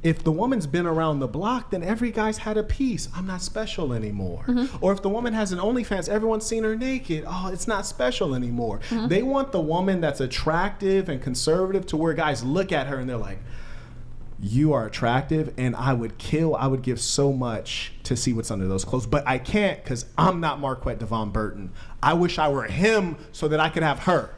If the woman's been around the block, then every guy's had a piece. I'm not special anymore. Or if the woman has an OnlyFans, everyone's seen her naked. Oh, it's not special anymore. They want the woman that's attractive and conservative to where guys look at her and they're like, you are attractive and I would give so much to see what's under those clothes. But I can't because I'm not Marquette Devon Burton. I wish I were him so that I could have her.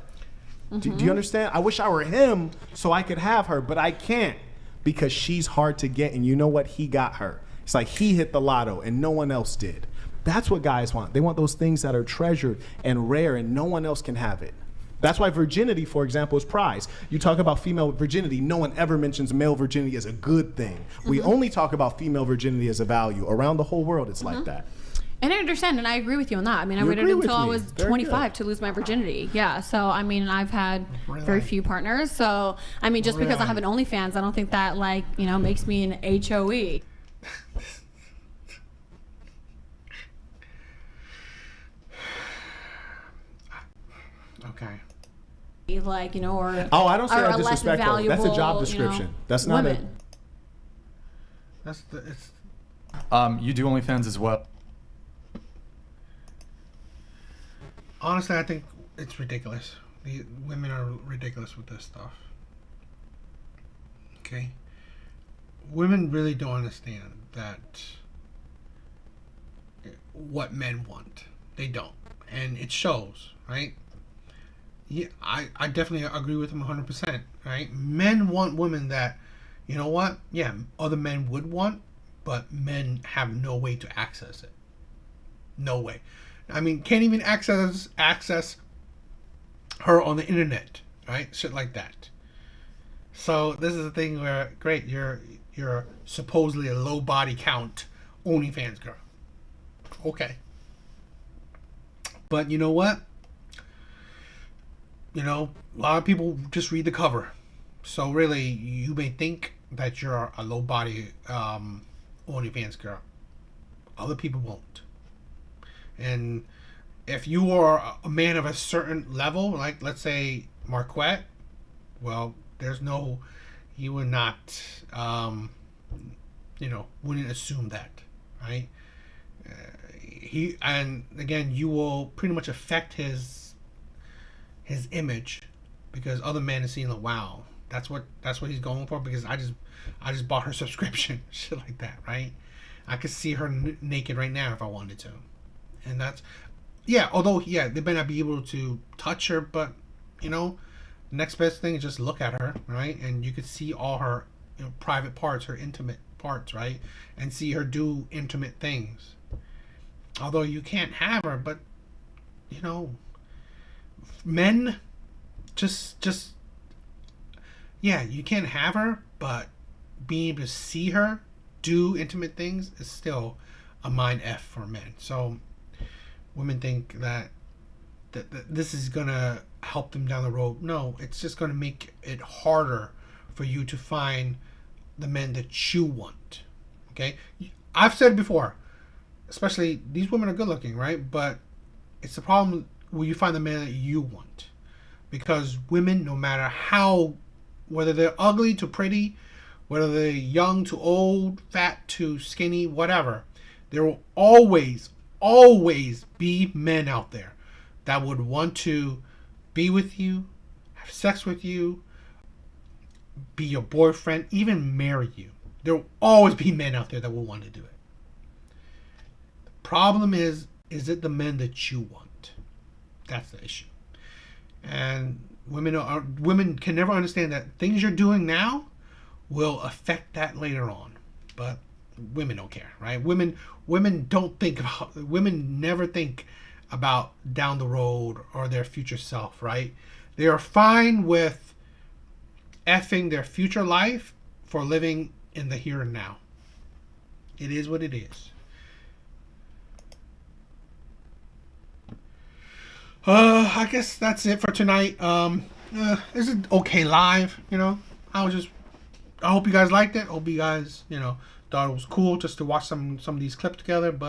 Do you understand? I wish I were him so I could have her, but I can't. Because she's hard to get, and you know what? He got her. It's like he hit the lotto and no one else did. That's what guys want. They want those things that are treasured and rare and no one else can have it. That's why virginity, for example, is prized. You talk about female virginity, no one ever mentions male virginity as a good thing. We only talk about female virginity as a value. Around the whole world, it's like that. And I understand, and I agree with you on that. I mean, I waited until I was 25 to lose my virginity. Yeah, so I mean, I've had very few partners. So I mean, just because I have an OnlyFans, I don't think that makes me an HOE. Okay. Or oh, I don't say that less disrespectful. valuable, That's a job description. That's not women. You do OnlyFans as well. Honestly, I think it's ridiculous. The women are ridiculous with this stuff. Okay? Women really don't understand that what men want. They don't. And it shows, right? Yeah, I definitely agree with them 100%, right? Men want women that, you know what? Yeah, other men would want, but men have no way to access it. No way. I mean, can't even access her on the internet, right? Shit like that. So this is the thing where, great, you're supposedly a low body count OnlyFans girl. Okay. But you know what? A lot of people just read the cover. So really, you may think that you're a low body OnlyFans girl. Other people won't. And if you are a man of a certain level, like let's say Marquette, well, you would not, wouldn't assume that, right? And again, you will pretty much affect his image because other men are seeing like, wow, that's what he's going for because I just bought her subscription, shit like that, right? I could see her naked right now if I wanted to. And that's, although, they may not be able to touch her, but, the next best thing is just look at her, right? And you could see all her private parts, her intimate parts, right? And see her do intimate things. Although you can't have her, but, men you can't have her, but being able to see her do intimate things is still a mind F for men. So, women think that this is going to help them down the road. No, it's just going to make it harder for you to find the men that you want. Okay? I've said before, especially these women are good looking, right? But it's the problem when you find the man that you want. Because women, no matter whether they're ugly to pretty, whether they're young to old, fat to skinny, whatever, there will always be men out there that would want to be with you, have sex with you, be your boyfriend, even marry you. There will always be men out there that will want to do it. The problem is it the men that you want? That's the issue. And women can never understand that things you're doing now will affect that later on. But women don't care, right? Women don't think about, women never think about down the road or their future self, right? They are fine with effing their future life for living in the here and now. It is what it is. I guess that's it for tonight. This is okay live, you know. I hope you guys liked it. Hope you guys, thought it was cool just to watch some of these clips together. But